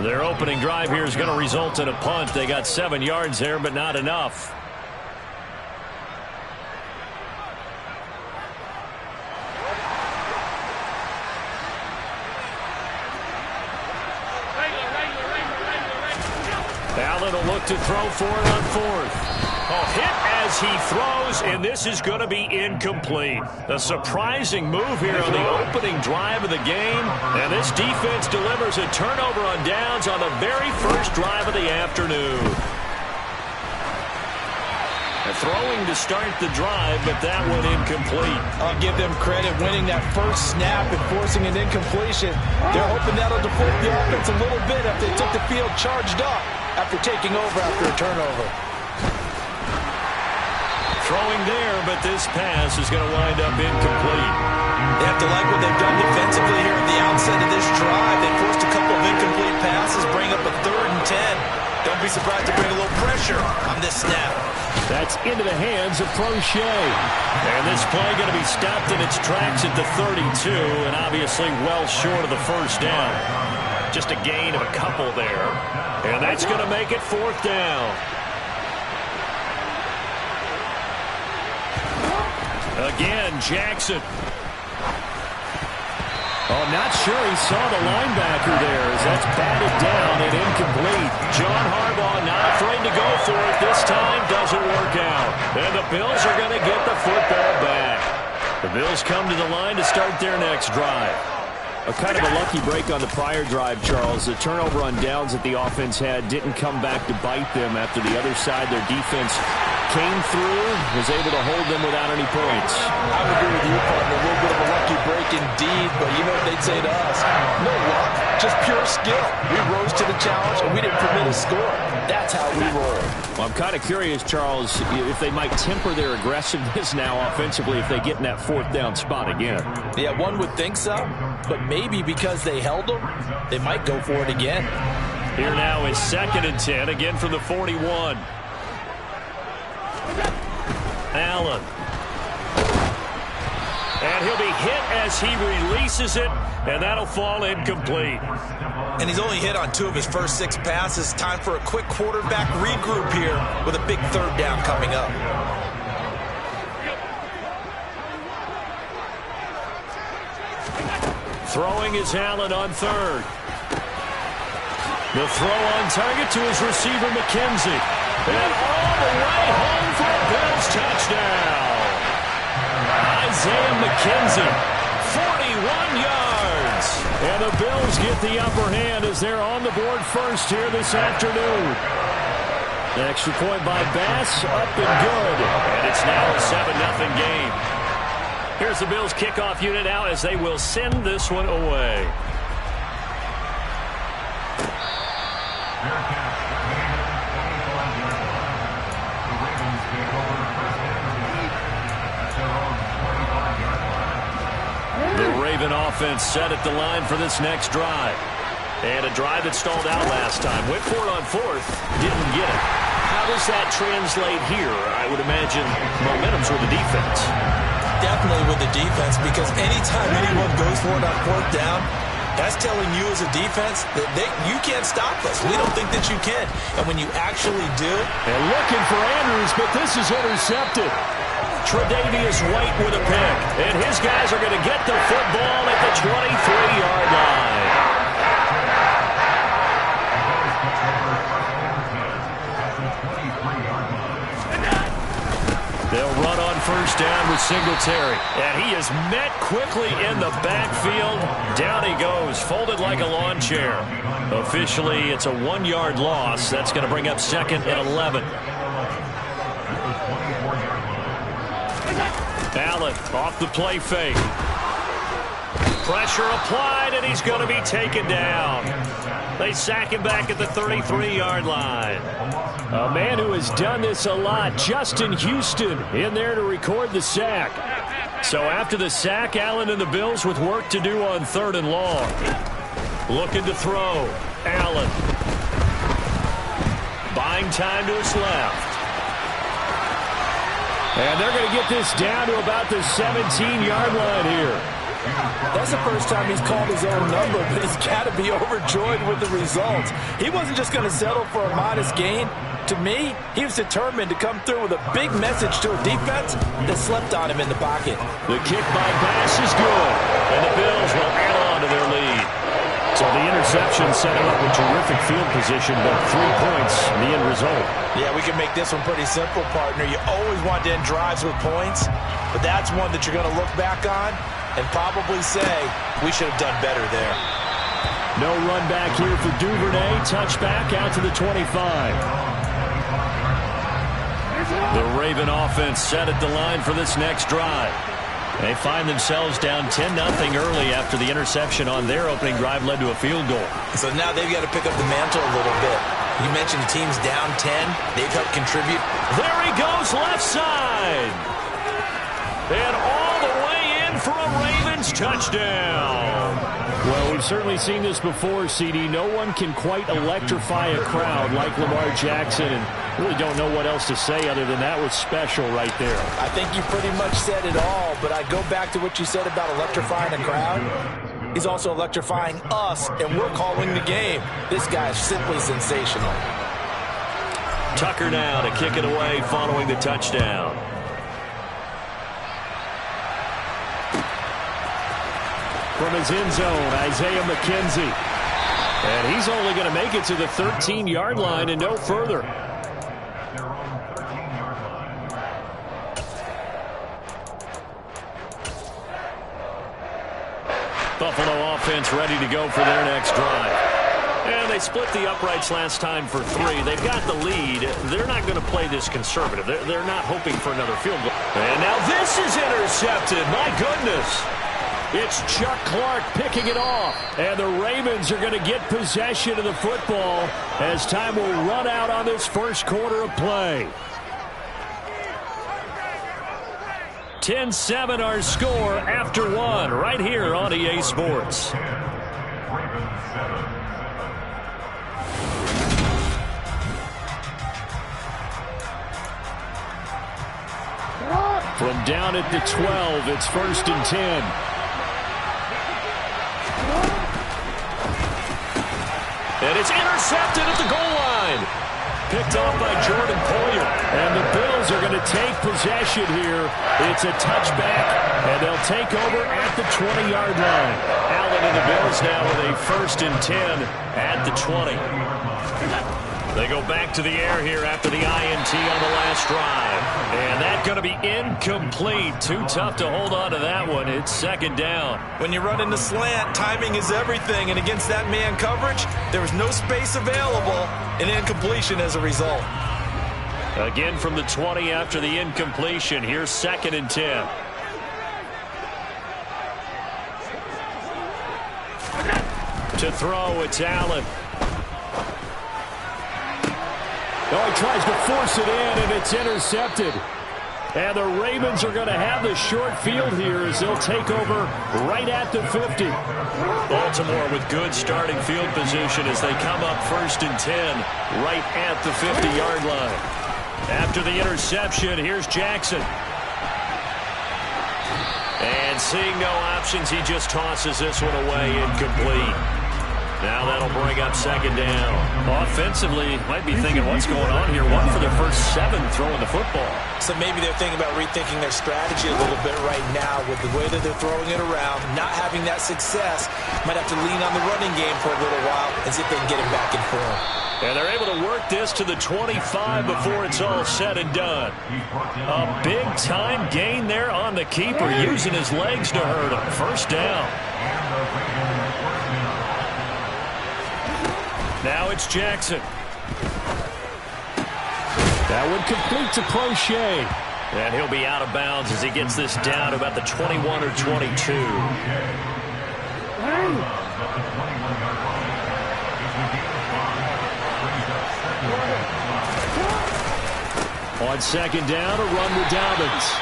Their opening drive here is going to result in a punt. They got 7 yards there, but not enough. Allen will look to throw for it on 4th. Oh, hit as he throws, and this is going to be incomplete. A surprising move here on the opening drive of the game, and this defense delivers a turnover on downs on the very first drive of the afternoon. Throwing to start the drive, but that one incomplete. I'll give them credit winning that first snap and forcing an incompletion. They're hoping that'll deflate the offense a little bit after they took the field charged up after taking over after a turnover. Throwing there, but this pass is going to wind up incomplete. They have to like what they've done defensively here at the outset of this drive. They forced a couple of incomplete passes, bring up a 3rd and 10. Don't be surprised to bring a little pressure on this snap. That's into the hands of Prochet. And this play going to be stopped in its tracks at the 32, and obviously well short of the first down. Just a gain of a couple there. And that's going to make it 4th down. Again, Jackson. Oh, not sure he saw the linebacker there as that's batted down and incomplete. John Harbaugh not afraid to go for it this time. Doesn't work out. And the Bills are going to get the football back. The Bills come to the line to start their next drive. A kind of a lucky break on the prior drive, Charles. The turnover on downs that the offense had didn't come back to bite them after the other side. Their defense came through, was able to hold them without any points. I would agree with you, partner. A little bit of a lucky break indeed, but you know what they'd say to us? No luck, just pure skill. We rose to the challenge, and we didn't permit a score. That's how we roll. Well, I'm kind of curious, Charles, if they might temper their aggressiveness now offensively if they get in that 4th down spot again. Yeah, one would think so, but maybe because they held them, they might go for it again. Here now is 2nd and 10, again from the 41. Allen. And he'll be hit as he releases it, and that'll fall incomplete. And he's only hit on 2 of his first 6 passes. Time for a quick quarterback regroup here with a big 3rd down coming up. Throwing is Allen on 3rd. The throw on target to his receiver, McKenzie. And all the way home for a Bills touchdown. Isaiah McKenzie, 41 yards. And the Bills get the upper hand as they're on the board first here this afternoon. The extra point by Bass, up and good. And it's now a 7-0 game. Here's the Bills kickoff unit now as they will send this one away. The Raven offense set at the line for this next drive. And a drive that stalled out last time. Went for it on fourth. Didn't get it. How does that translate here? I would imagine momentum's with the defense. Definitely with the defense, because anytime anyone goes for it on fourth down, that's telling you as a defense that you can't stop us. We don't think that you can. And when you actually do. And looking for Andrews, but this is intercepted. Tre'Davious White with a pick. And his guys are going to get the football at the 23-yard line. They'll run on first down with Singletary. And he is met quickly in the backfield. Down he goes, folded like a lawn chair. Officially, it's a 1-yard loss. That's going to bring up second and 11. Allen off the play fake. Pressure applied, and he's going to be taken down. They sack him back at the 33-yard line. A man who has done this a lot, Justin Houston, in there to record the sack. So after the sack, Allen and the Bills with work to do on 3rd and long. Looking to throw. Allen. Buying time to his left. And they're going to get this down to about the 17-yard line here. That's the first time he's called his own number, but he's got to be overjoyed with the results. He wasn't just going to settle for a modest gain. To me, he was determined to come through with a big message to a defense that slept on him in the pocket. The kick by Bass is good, and the Bills will add on to their lead. So the interception set him up with terrific field position, but 3 points, the end result. Yeah, we can make this one pretty simple, partner. You always want to end drives with points, but that's one that you're going to look back on and probably say, we should have done better there. No run back here for Duvernay. Touchback out to the 25. The Raven offense set at the line for this next drive. They find themselves down 10-0 early after the interception on their opening drive led to a field goal. So now they've got to pick up the mantle a little bit. You mentioned the team's down 10. They've helped contribute. There he goes, left side. And all the way in for a Ravens touchdown. Well, we've certainly seen this before, CD. No one can quite electrify a crowd like Lamar Jackson, and really don't know what else to say other than that was special right there. I think you pretty much said it all, but I go back to what you said about electrifying a crowd. He's also electrifying us, and we're calling the game. This guy is simply sensational. Tucker now to kick it away following the touchdown. From his end zone, Isaiah McKenzie. And he's only going to make it to the 13-yard line and no further. Buffalo offense ready to go for their next drive. And they split the uprights last time for 3. They've got the lead. They're not going to play this conservative. They're not hoping for another field goal. And now this is intercepted. My goodness. It's Chuck Clark picking it off. And the Ravens are going to get possession of the football as time will run out on this first quarter of play. 10-7 our score after 1 right here on EA Sports. From down at the 12, it's 1st and 10. And it's intercepted at the goal line. Picked off by Jordan Poyer. And the Bills are going to take possession here. It's a touchback, and they'll take over at the 20-yard line. Allen and the Bills now with a 1st and 10 at the 20. They go back to the air here after the INT on the last drive. And that's going to be incomplete. Too tough to hold on to that one. It's 2nd down. When you run in the slant, timing is everything. And against that man coverage, there was no space available. An incompletion as a result. Again from the 20 after the incompletion. Here's 2nd and 10. To throw, it's Allen. Oh, he tries to force it in, and it's intercepted. And the Ravens are going to have the short field here as they'll take over right at the 50. Baltimore with good starting field position as they come up 1st and 10 right at the 50-yard line. After the interception, here's Jackson. And seeing no options, he just tosses this one away, incomplete. Now that'll bring up 2nd down. Offensively, might be thinking, what's going on here? 1 for their first 7 throwing the football. So maybe they're thinking about rethinking their strategy a little bit right now with the way that they're throwing it around, not having that success. Might have to lean on the running game for a little while and see if they can get him back in form. And they're able to work this to the 25 before it's all said and done. A big-time gain there on the keeper, using his legs to hurt him. 1st down. Now it's Jackson. That would complete to Crochet. And he'll be out of bounds as he gets this down to about the 21 or 22. On 2nd down, a run with Dobbins.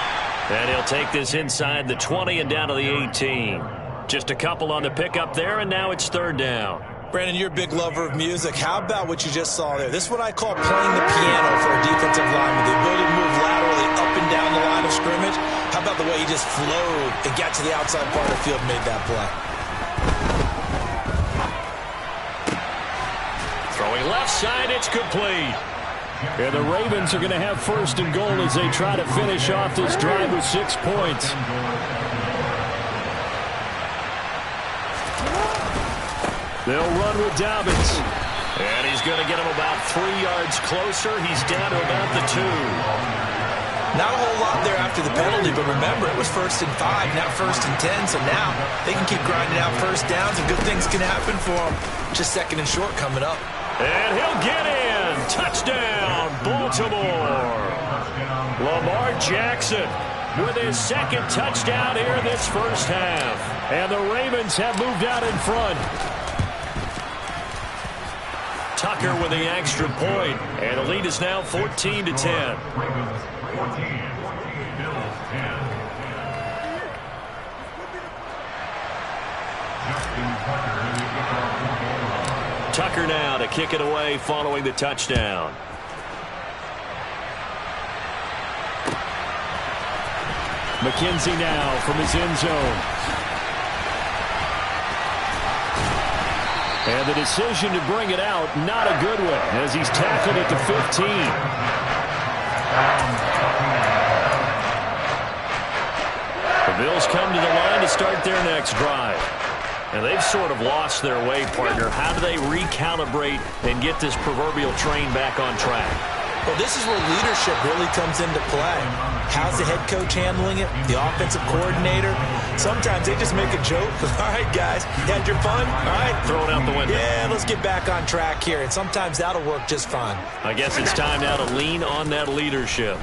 And he'll take this inside the 20 and down to the 18. Just a couple on the pickup there, and now it's 3rd down. Brandon, you're a big lover of music. How about what you just saw there? This is what I call playing the piano for a defensive lineman. The ability to move laterally up and down the line of scrimmage. How about the way he just flowed and got to the outside part of the field and made that play? Throwing left side, it's complete. And the Ravens are going to have 1st and goal as they try to finish off this drive with 6 points. They'll run with Dobbins. And he's going to get him about 3 yards closer. He's down to about the 2. Not a whole lot there after the penalty, but remember, it was 1st and 5, now 1st and 10, so now they can keep grinding out 1st downs, and good things can happen for them. Just 2nd and short coming up. And he'll get in. Touchdown, Baltimore. Lamar Jackson with his 2nd touchdown here this 1st half. And the Ravens have moved out in front. Tucker with the extra point, and the lead is now 14 to 10. Tucker now to kick it away following the touchdown. McKenzie now from his end zone. And the decision to bring it out, not a good one, as he's tackled at the 15. The Bills come to the line to start their next drive. And they've sort of lost their way, partner. How do they recalibrate and get this proverbial train back on track? Well, this is where leadership really comes into play. How's the head coach handling it? The offensive coordinator? Sometimes they just make a joke. All right, guys, you had your fun? All right. Throw it out the window. Yeah, let's get back on track here. And sometimes that'll work just fine. I guess it's time now to lean on that leadership.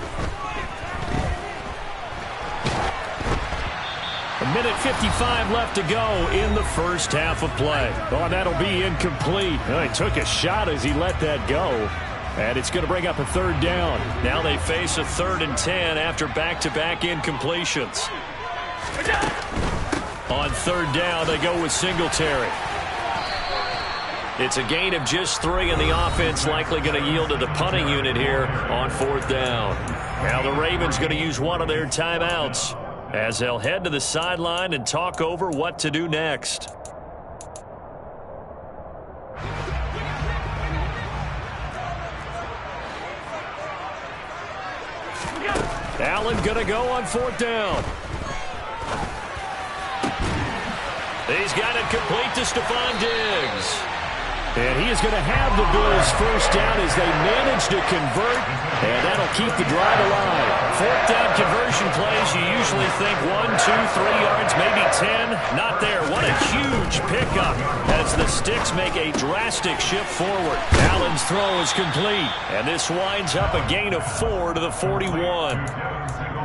A minute 55 left to go in the 1st half of play. Oh, that'll be incomplete. Well, he took a shot as he let that go. And it's going to bring up a 3rd down. Now they face a 3rd and 10 after back-to-back incompletions. On 3rd down, they go with Singletary. It's a gain of just 3, and the offense likely going to yield to the punting unit here on 4th down. Now the Ravens going to use one of their timeouts as they'll head to the sideline and talk over what to do next. Allen going to go on 4th down. He's got it complete to Stephon Diggs. And he is going to have the Bills 1st down as they manage to convert, and that'll keep the drive alive. 4th down conversion plays, you usually think 1, 2, 3 yards, maybe 10. Not there. What a huge pickup as the sticks make a drastic shift forward. Allen's throw is complete. And this winds up a gain of 4 to the 41.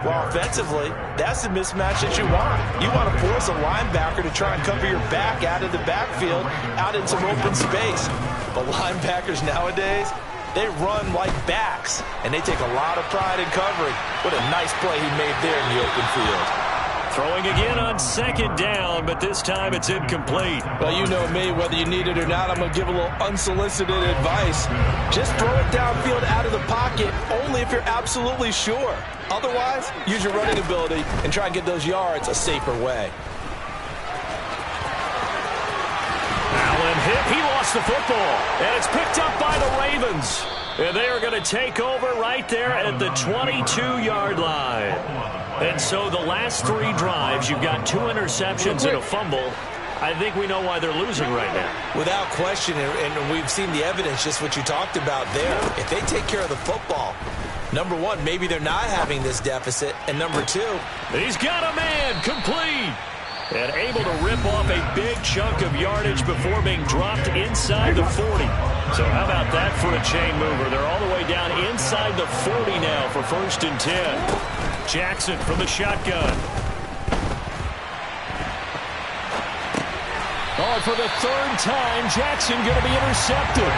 Well, offensively, that's the mismatch that you want. You want to force a linebacker to try and cover your back out of the backfield, out in some open space. But linebackers nowadays, they run like backs, and they take a lot of pride in covering. What a nice play he made there in the open field. Throwing again on second down, but this time it's incomplete. Well, you know me, whether you need it or not, I'm going to give a little unsolicited advice. Just throw it downfield out of the pocket, only if you're absolutely sure. Otherwise, use your running ability and try and get those yards a safer way. Allen hit. He lost the football, and it's picked up by the Ravens. And they are going to take over right there at the 22-yard line. And so the last 3 drives, you've got 2 interceptions and a fumble. I think we know why they're losing right now. Without question, and we've seen the evidence, just what you talked about there. If they take care of the football, number one, maybe they're not having this deficit. And number 2, he's got a man complete. And able to rip off a big chunk of yardage before being dropped inside the 40. So how about that for a chain mover? They're all the way down inside the 40 now for 1st and 10. Jackson from the shotgun. Oh, for the 3rd time, Jackson going to be intercepted.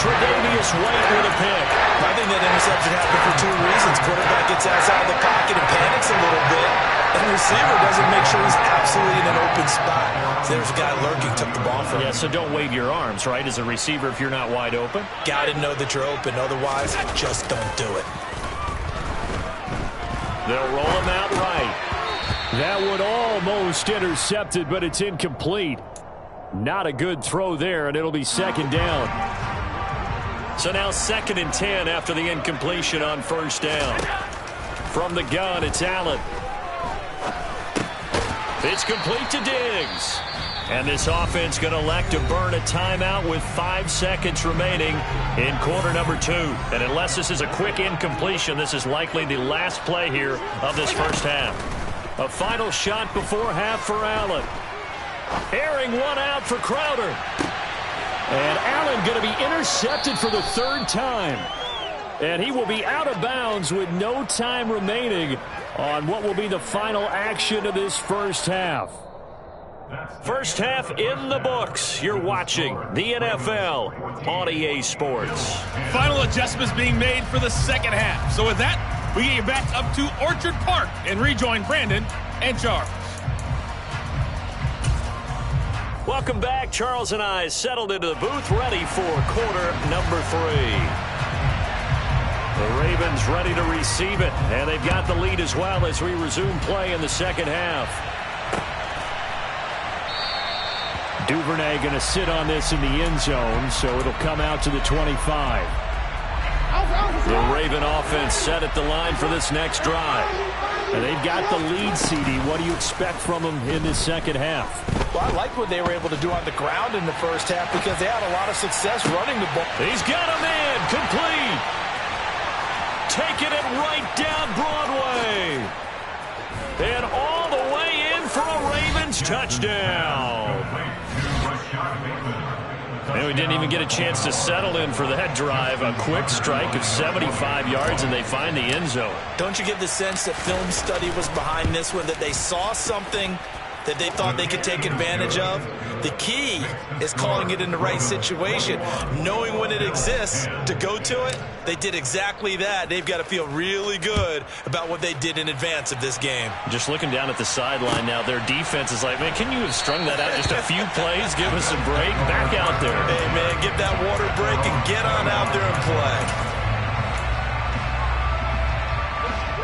Tre'Davious White with a pick. I think that interception happened for 2 reasons. Quarterback gets outside the pocket and panics a little bit. And the receiver doesn't make sure he's absolutely in an open spot. So there's a guy lurking, took the ball from him. Yeah, so don't wave your arms, right, as a receiver if you're not wide open. Got to know that you're open. Otherwise, just don't do it. They'll roll him out right. That would almost intercepted, but it's incomplete. Not a good throw there, and it'll be 2nd down. So now 2nd and 10 after the incompletion on 1st down. From the gun, it's Allen. It's complete to Diggs. And this offense going to elect to burn a timeout with 5 seconds remaining in quarter number 2. And unless this is a quick incompletion, this is likely the last play here of this 1st half. A final shot before half for Allen. Airing one out for Crowder. And Allen going to be intercepted for the 3rd time. And he will be out of bounds with no time remaining on what will be the final action of this 1st half. 1st half in the books. You're watching the NFL on EA Sports. Final adjustments being made for the 2nd half. So with that, we get you back up to Orchard Park and rejoin Brandon and Charles. Welcome back. Charles and I settled into the booth, ready for quarter number 3. The Ravens ready to receive it, and they've got the lead as well as we resume play in the 2nd half. Duvernay going to sit on this in the end zone, so it'll come out to the 25. The Raven offense set at the line for this next drive. And they've got the lead, CD. What do you expect from them in this 2nd half? Well, I like what they were able to do on the ground in the 1st half because they had a lot of success running the ball. He's got a man complete. Taking it right down Broadway. And all the way in for a Ravens touchdown. And we didn't even get a chance to settle in for that drive. A quick strike of 75 yards, and they find the end zone. Don't you get the sense that film study was behind this one, that they saw something that they thought they could take advantage of? The key is calling it in the right situation, knowing when it exists to go to it. They did exactly that. They've got to feel really good about what they did in advance of this game. Just looking down at the sideline now, their defense is like, man, can you have strung that out just a few plays? Give us a break. Back out there. Hey, man, give that water break and get on out there and play.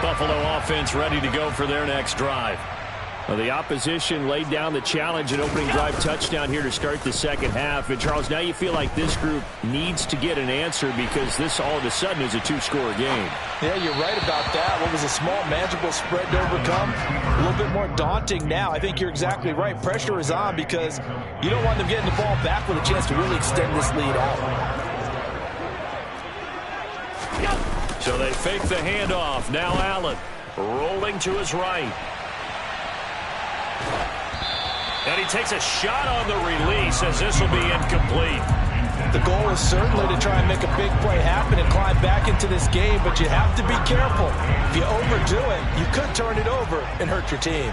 Buffalo offense ready to go for their next drive. Well, the opposition laid down the challenge and opening drive touchdown here to start the 2nd half. And, Charles, now you feel like this group needs to get an answer because this all of a sudden is a 2-score game. Yeah, you're right about that. What was a small, manageable spread to overcome, a little bit more daunting now. I think you're exactly right. Pressure is on because you don't want them getting the ball back with a chance to really extend this lead out. So they fake the handoff. Now Allen rolling to his right. And he takes a shot on the release as this will be incomplete. The goal is certainly to try and make a big play happen and climb back into this game, but you have to be careful. If you overdo it, you could turn it over and hurt your team.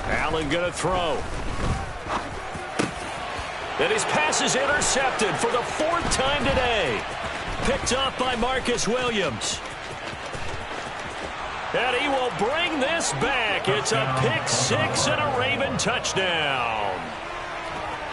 Allen going to throw. And his pass is intercepted for the 4th time today. Picked up by Marcus Williams. And he will bring this back. It's a pick 6 and a Raven touchdown.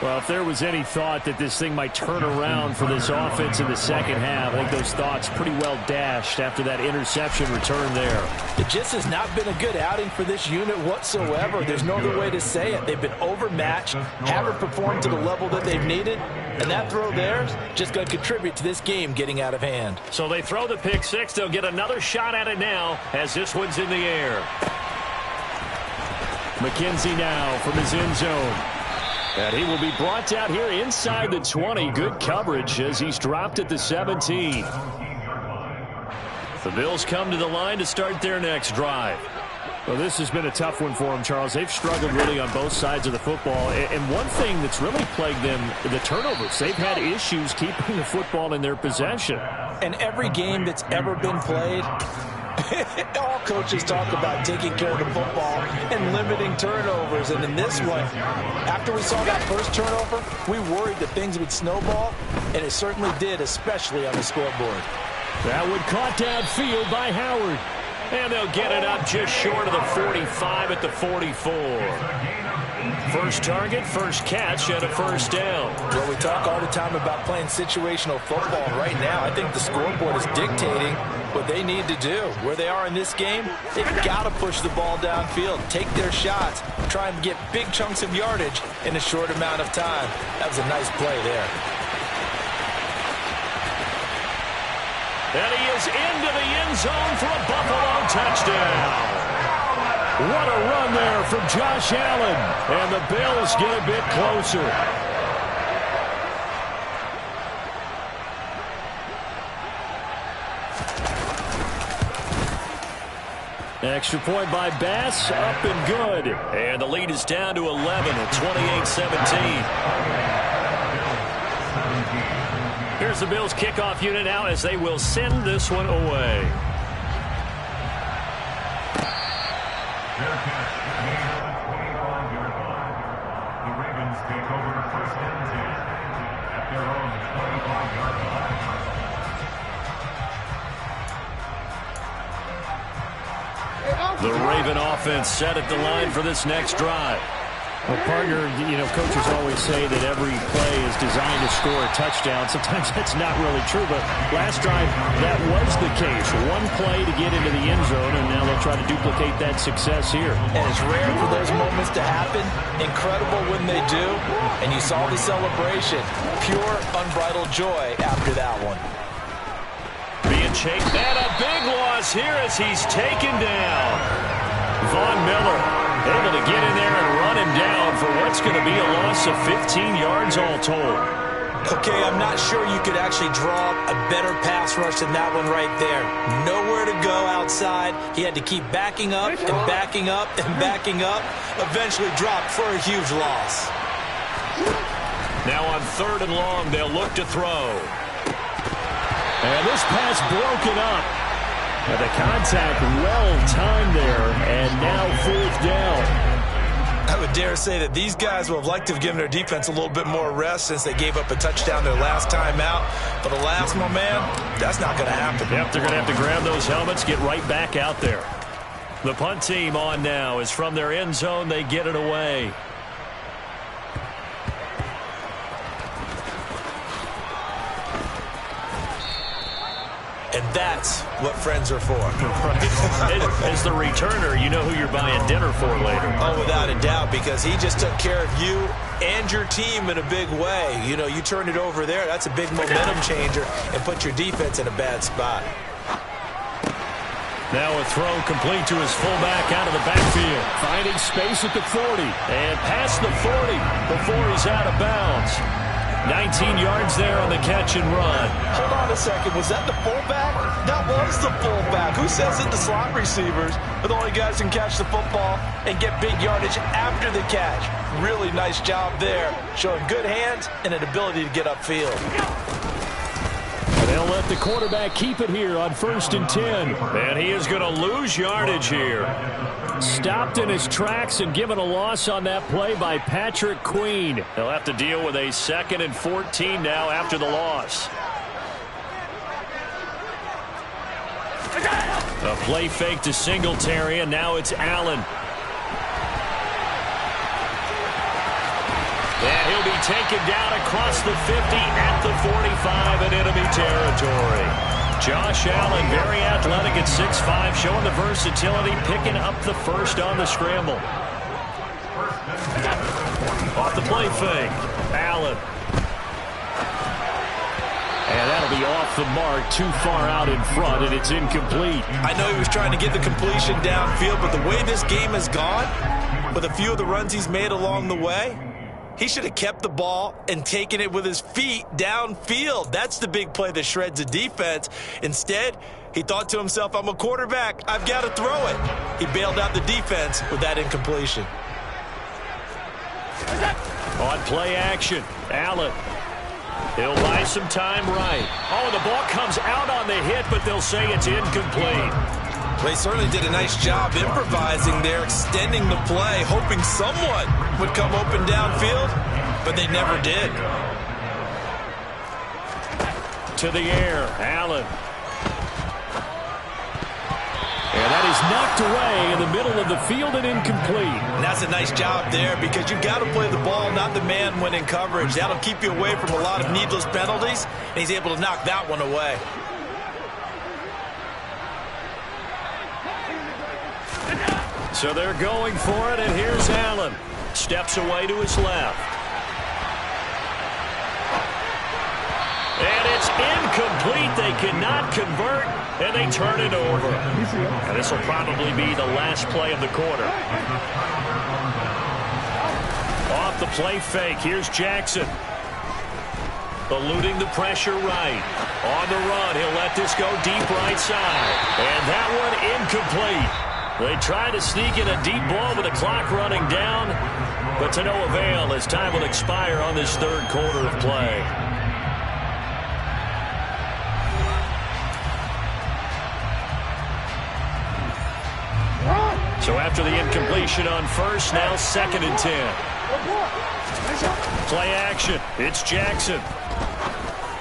Well, if there was any thought that this thing might turn around for this offense in the second half, I think those thoughts pretty well dashed after that interception return there. It just has not been a good outing for this unit whatsoever. There's no other way to say it. They've been overmatched, haven't performed to the level that they've needed, and that throw there is just going to contribute to this game getting out of hand. So they throw the pick 6. They'll get another shot at it now as this one's in the air. McKenzie now from his end zone. And he will be brought down here inside the 20. Good coverage as he's dropped at the 17. The Bills come to the line to start their next drive. Well, this has been a tough one for them, Charles. They've struggled really on both sides of the football. And one thing that's really plagued them, the turnovers. They've had issues keeping the football in their possession. And every game that's ever been played, all coaches talk about taking care of the football and limiting turnovers. And in this one, after we saw that first turnover, we worried that things would snowball, and it certainly did, especially on the scoreboard. That one caught downfield by Howard. And they'll get it up just short of the 45 at the 44. First target, first catch, and a first down. Well, we talk all the time about playing situational football. Right now, I think the scoreboard is dictating what they need to do. Where they are in this game, they've got to push the ball downfield, take their shots, try and get big chunks of yardage in a short amount of time. That was a nice play there. And he is into the end zone for a Buffalo touchdown. What a run there from Josh Allen. And the Bills get a bit closer. Extra point by Bass, up and good. And the lead is down to 11 at 28-17. Here's the Bills kickoff unit now as they will send this one away. The Ravens take over first and 10 at their own 25-yard line. The Raven offense set at the line for this next drive. Well, partner, coaches always say that every play is designed to score a touchdown. Sometimes that's not really true, but last drive, that was the case. One play to get into the end zone, and now they'll try to duplicate that success here. And it's rare for those moments to happen. Incredible when they do. And you saw the celebration. Pure, unbridled joy after that one. Being chased, and a big loss here as he's taken down. Von Miller able to get in there and run him down for what's going to be a loss of 15 yards all told. Okay, I'm not sure you could actually draw a better pass rush than that one right there. Nowhere to go outside. He had to keep backing up and backing up and backing up. Eventually dropped for a huge loss. Now on 3rd and long, they'll look to throw. And this pass broken up. But the contact well-timed there, and now 4th down. I would dare say that these guys would have liked to have given their defense a little bit more rest since they gave up a touchdown their last time out. But alas, my man, that's not going to happen. Yep, they're going to have to grab those helmets, get right back out there. The punt team on now is from their end zone. They get it away. And that's what friends are for. As the returner, you know who you're buying dinner for later. Oh, without a doubt, because he just took care of you and your team in a big way. You know, you turn it over there, that's a big momentum changer and put your defense in a bad spot. Now a throw complete to his fullback out of the backfield. Finding space at the 40. And past the 40 before he's out of bounds. 19 yards there on the catch and run. Hold on a second. Was that the fullback? That was the fullback. Who says that the slot receivers are the only guys who can catch the football and get big yardage after the catch? Really nice job there, showing good hands and an ability to get upfield. They'll let the quarterback keep it here on 1st and 10. And he is going to lose yardage here. Stopped in his tracks and given a loss on that play by Patrick Queen. They'll have to deal with a 2nd and 14 now after the loss. A play fake to Singletary, and now it's Allen. And he'll be taken down across the 50 at the 45 in enemy territory. Josh Allen, very athletic at 6'5", showing the versatility, picking up the first on the scramble. Off the play fake, Allen. And that'll be off the mark, too far out in front, and it's incomplete. I know he was trying to get the completion downfield, but the way this game has gone, with a few of the runs he's made along the way, he should have kept the ball and taken it with his feet downfield. That's the big play that shreds a defense. Instead, he thought to himself, I'm a quarterback, I've got to throw it. He bailed out the defense with that incompletion. On play action, Allen. He'll buy some time right. Oh, the ball comes out on the hit, but they'll say it's incomplete. They certainly did a nice job improvising there, extending the play, hoping someone would come open downfield, but they never did. To the air, Allen. And that is knocked away in the middle of the field and incomplete. And that's a nice job there because you've got to play the ball, not the man when in coverage. That'll keep you away from a lot of needless penalties, and he's able to knock that one away. So they're going for it, and here's Allen. Steps away to his left. And it's incomplete. They cannot convert, and they turn it over. And this will probably be the last play of the quarter. Off the play fake, here's Jackson. Eluding the pressure right. On the run, he'll let this go deep right side. And that one incomplete. They try to sneak in a deep ball with the clock running down, but to no avail as time will expire on this third quarter of play. So after the incompletion on first, now 2nd and 10. Play action. It's Jackson.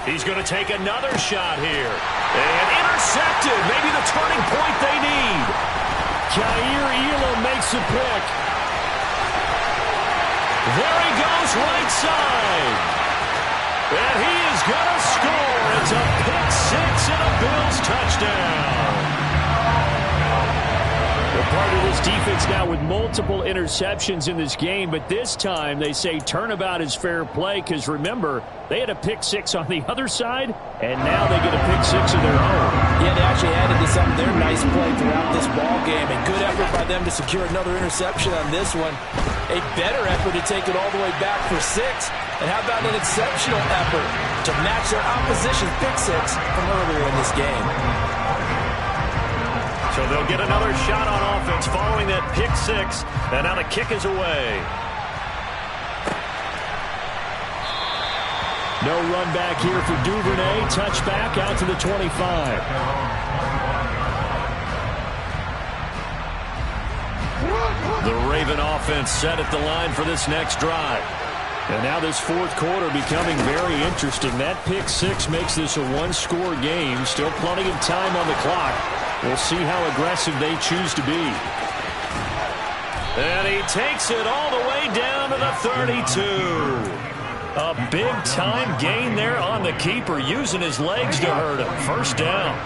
He's going to take another shot here. And intercepted. Maybe the turning point they need. Jair Elam makes a pick. There he goes, right side. And he is going to score. It's a pick six and a Bills touchdown. Well, part of this defense now with multiple interceptions in this game, but this time they say turnabout is fair play because, remember, they had a pick six on the other side, and now they get a pick six of their own. Yeah, they actually added to some of their nice play throughout this ball game, and good effort by them to secure another interception on this one. A better effort to take it all the way back for 6. And how about an exceptional effort to match their opposition's pick six from earlier in this game? So they'll get another shot on offense following that pick six, and now the kick is away. No run back here for Duvernay. Touchback out to the 25. The Raven offense set at the line for this next drive. And now this fourth quarter becoming very interesting. That pick six makes this a one-score game. Still plenty of time on the clock. We'll see how aggressive they choose to be. And he takes it all the way down to the 32. A big-time gain there on the keeper, using his legs to hurt him. First down.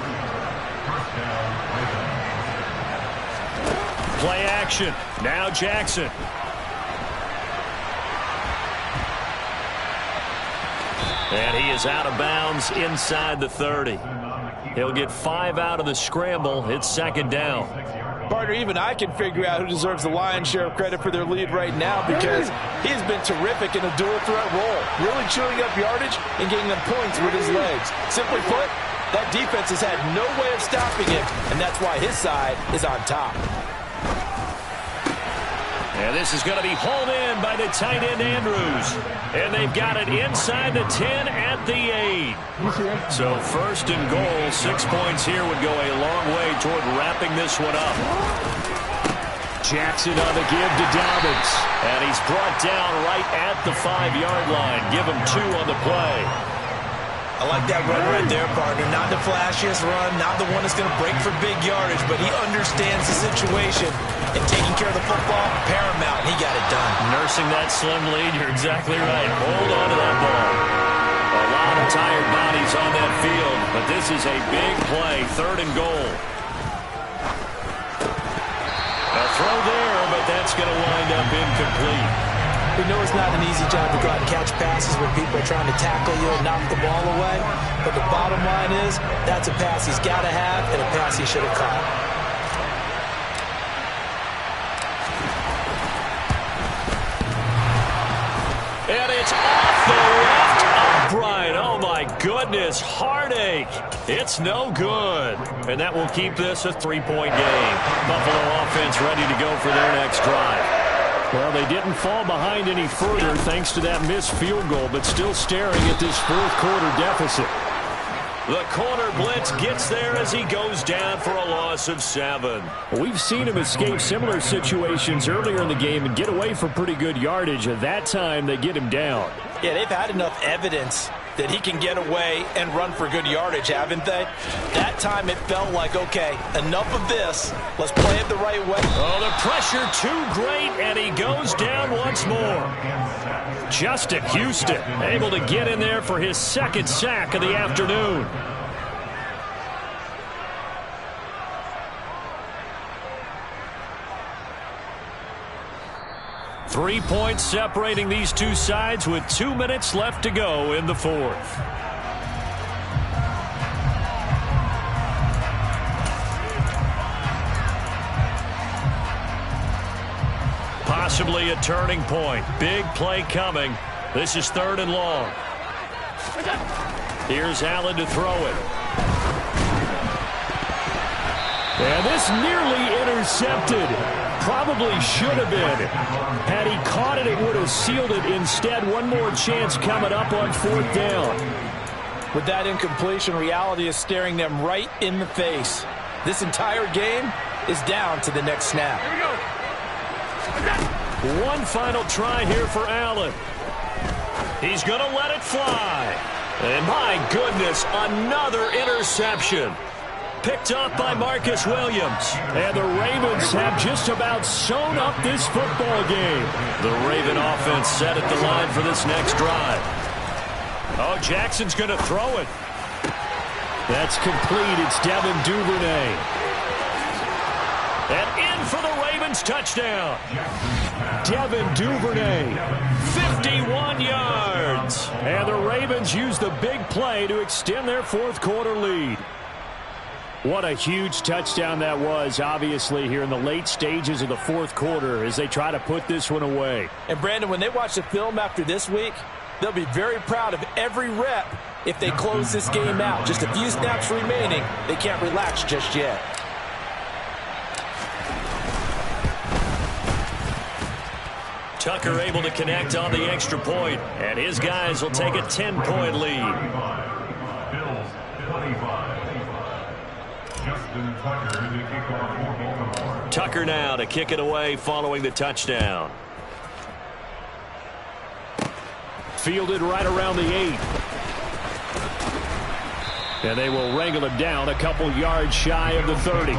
Play action. Now Jackson. And he is out of bounds inside the 30. He'll get 5 out of the scramble. It's 2nd down. Partner, even I can figure out who deserves the lion's share of credit for their lead right now because he has been terrific in a dual threat role, really chewing up yardage and getting them points with his legs. Simply put, That defense has had no way of stopping him, and that's why his side is on top. And this is going to be hauled in by the tight end Andrews. And they've got it inside the 10 at the 8. So first and goal, 6 points here would go a long way toward wrapping this one up. Jackson on the give to Dobbins. And he's brought down right at the 5-yard line. Give him 2 on the play. I like that run right there, partner. Not the flashiest run, not the one that's going to break for big yardage, but he understands the situation. And taking care of the football, paramount. He got it done. Nursing that slim lead, you're exactly right. Hold on to that ball. A lot of tired bodies on that field, but this is a big play, 3rd and goal. A throw there, but that's going to wind up incomplete. We know it's not an easy job to go out and catch passes when people are trying to tackle you and knock the ball away. But the bottom line is, that's a pass he's got to have and a pass he should have caught. And it's off the left upright. Oh, my goodness. Heartache. It's no good. And that will keep this a 3-point game. Buffalo offense ready to go for their next drive. Well, they didn't fall behind any further thanks to that missed field goal, but still staring at this 4th quarter deficit. The corner blitz gets there as he goes down for a loss of 7. We've seen him escape similar situations earlier in the game and get away for pretty good yardage. At that time, they get him down. Yeah, they've had enough evidence that he can get away and run for good yardage, haven't they? That time it felt like, okay, enough of this. Let's play it the right way. Oh, the pressure too great, and he goes down once more. Justin Houston able to get in there for his 2nd sack of the afternoon. Three points separating these two sides with 2 minutes left to go in the 4th. Possibly a turning point. Big play coming. This is 3rd and long. Here's Allen to throw it. And this nearly intercepted. Probably should have been. Had he caught it, it would have sealed it. Instead, one more chance coming up on 4th down. With that incompletion, reality is staring them right in the face. This entire game is down to the next snap. Here we go. One final try here for Allen. He's going to let it fly. And my goodness, another interception. Picked up by Marcus Williams. And the Ravens have just about sewn up this football game. The Raven offense set at the line for this next drive. Oh, Jackson's going to throw it. That's complete. It's Devin Duvernay. And in for the Ravens touchdown. Devin Duvernay. 51 yards. And the Ravens use the big play to extend their 4th quarter lead. What a huge touchdown that was, obviously, here in the late stages of the 4th quarter as they try to put this one away. And, Brandon, when they watch the film after this week, they'll be very proud of every rep if they close this game out. Just a few snaps remaining. They can't relax just yet. Tucker able to connect on the extra point, and his guys will take a 10-point lead. Bills 25. Tucker now to kick it away following the touchdown. Fielded right around the 8. And they will wrangle him down a couple yards shy of the 30.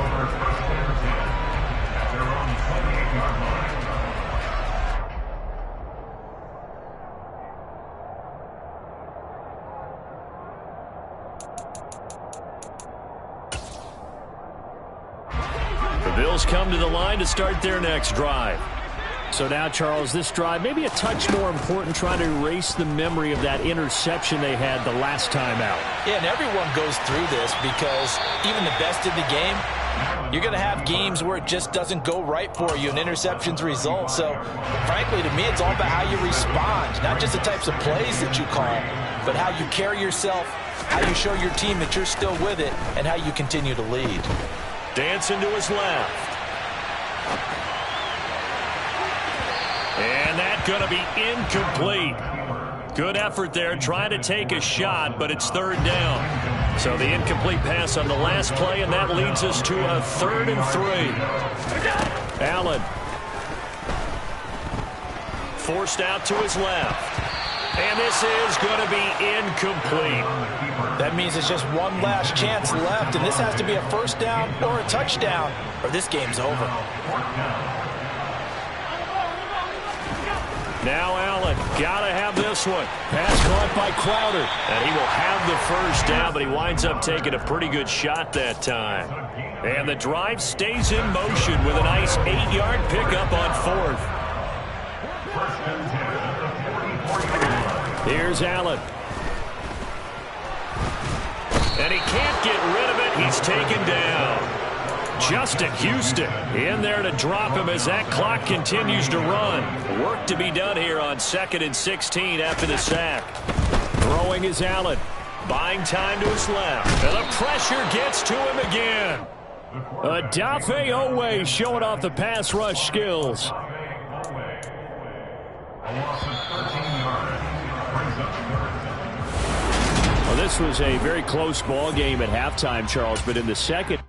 Bills come to the line to start their next drive. So now, Charles, this drive maybe a touch more important, trying to erase the memory of that interception they had the last time out. Yeah, and everyone goes through this because even the best in the game, you're going to have games where it just doesn't go right for you and interceptions result. So, frankly, to me, it's all about how you respond, not just the types of plays that you call, but how you carry yourself how you show your team that you're still with it, and how you continue to lead. Dancing to his left. And that's going to be incomplete. Good effort there, trying to take a shot, but it's third down. So the incomplete pass on the last play, and that leads us to a 3rd and 3. Allen. Forced out to his left. And this is going to be incomplete. That means it's just one last chance left, and this has to be a first down or a touchdown, or this game's over. Now Allen, gotta have this one. Pass caught by Crowder. And he will have the first down, but he winds up taking a pretty good shot that time. And the drive stays in motion with a nice 8-yard pickup on 4th. Here's Allen. And he can't get rid of it. He's taken down. Justin Houston in there to drop him as that clock continues to run. Work to be done here on 2nd and 16 after the sack. Throwing is Allen. Buying time to his left. And the pressure gets to him again. Odafe Owe showing off the pass rush skills. Well, this was a very close ball game at halftime, Charles, but in the second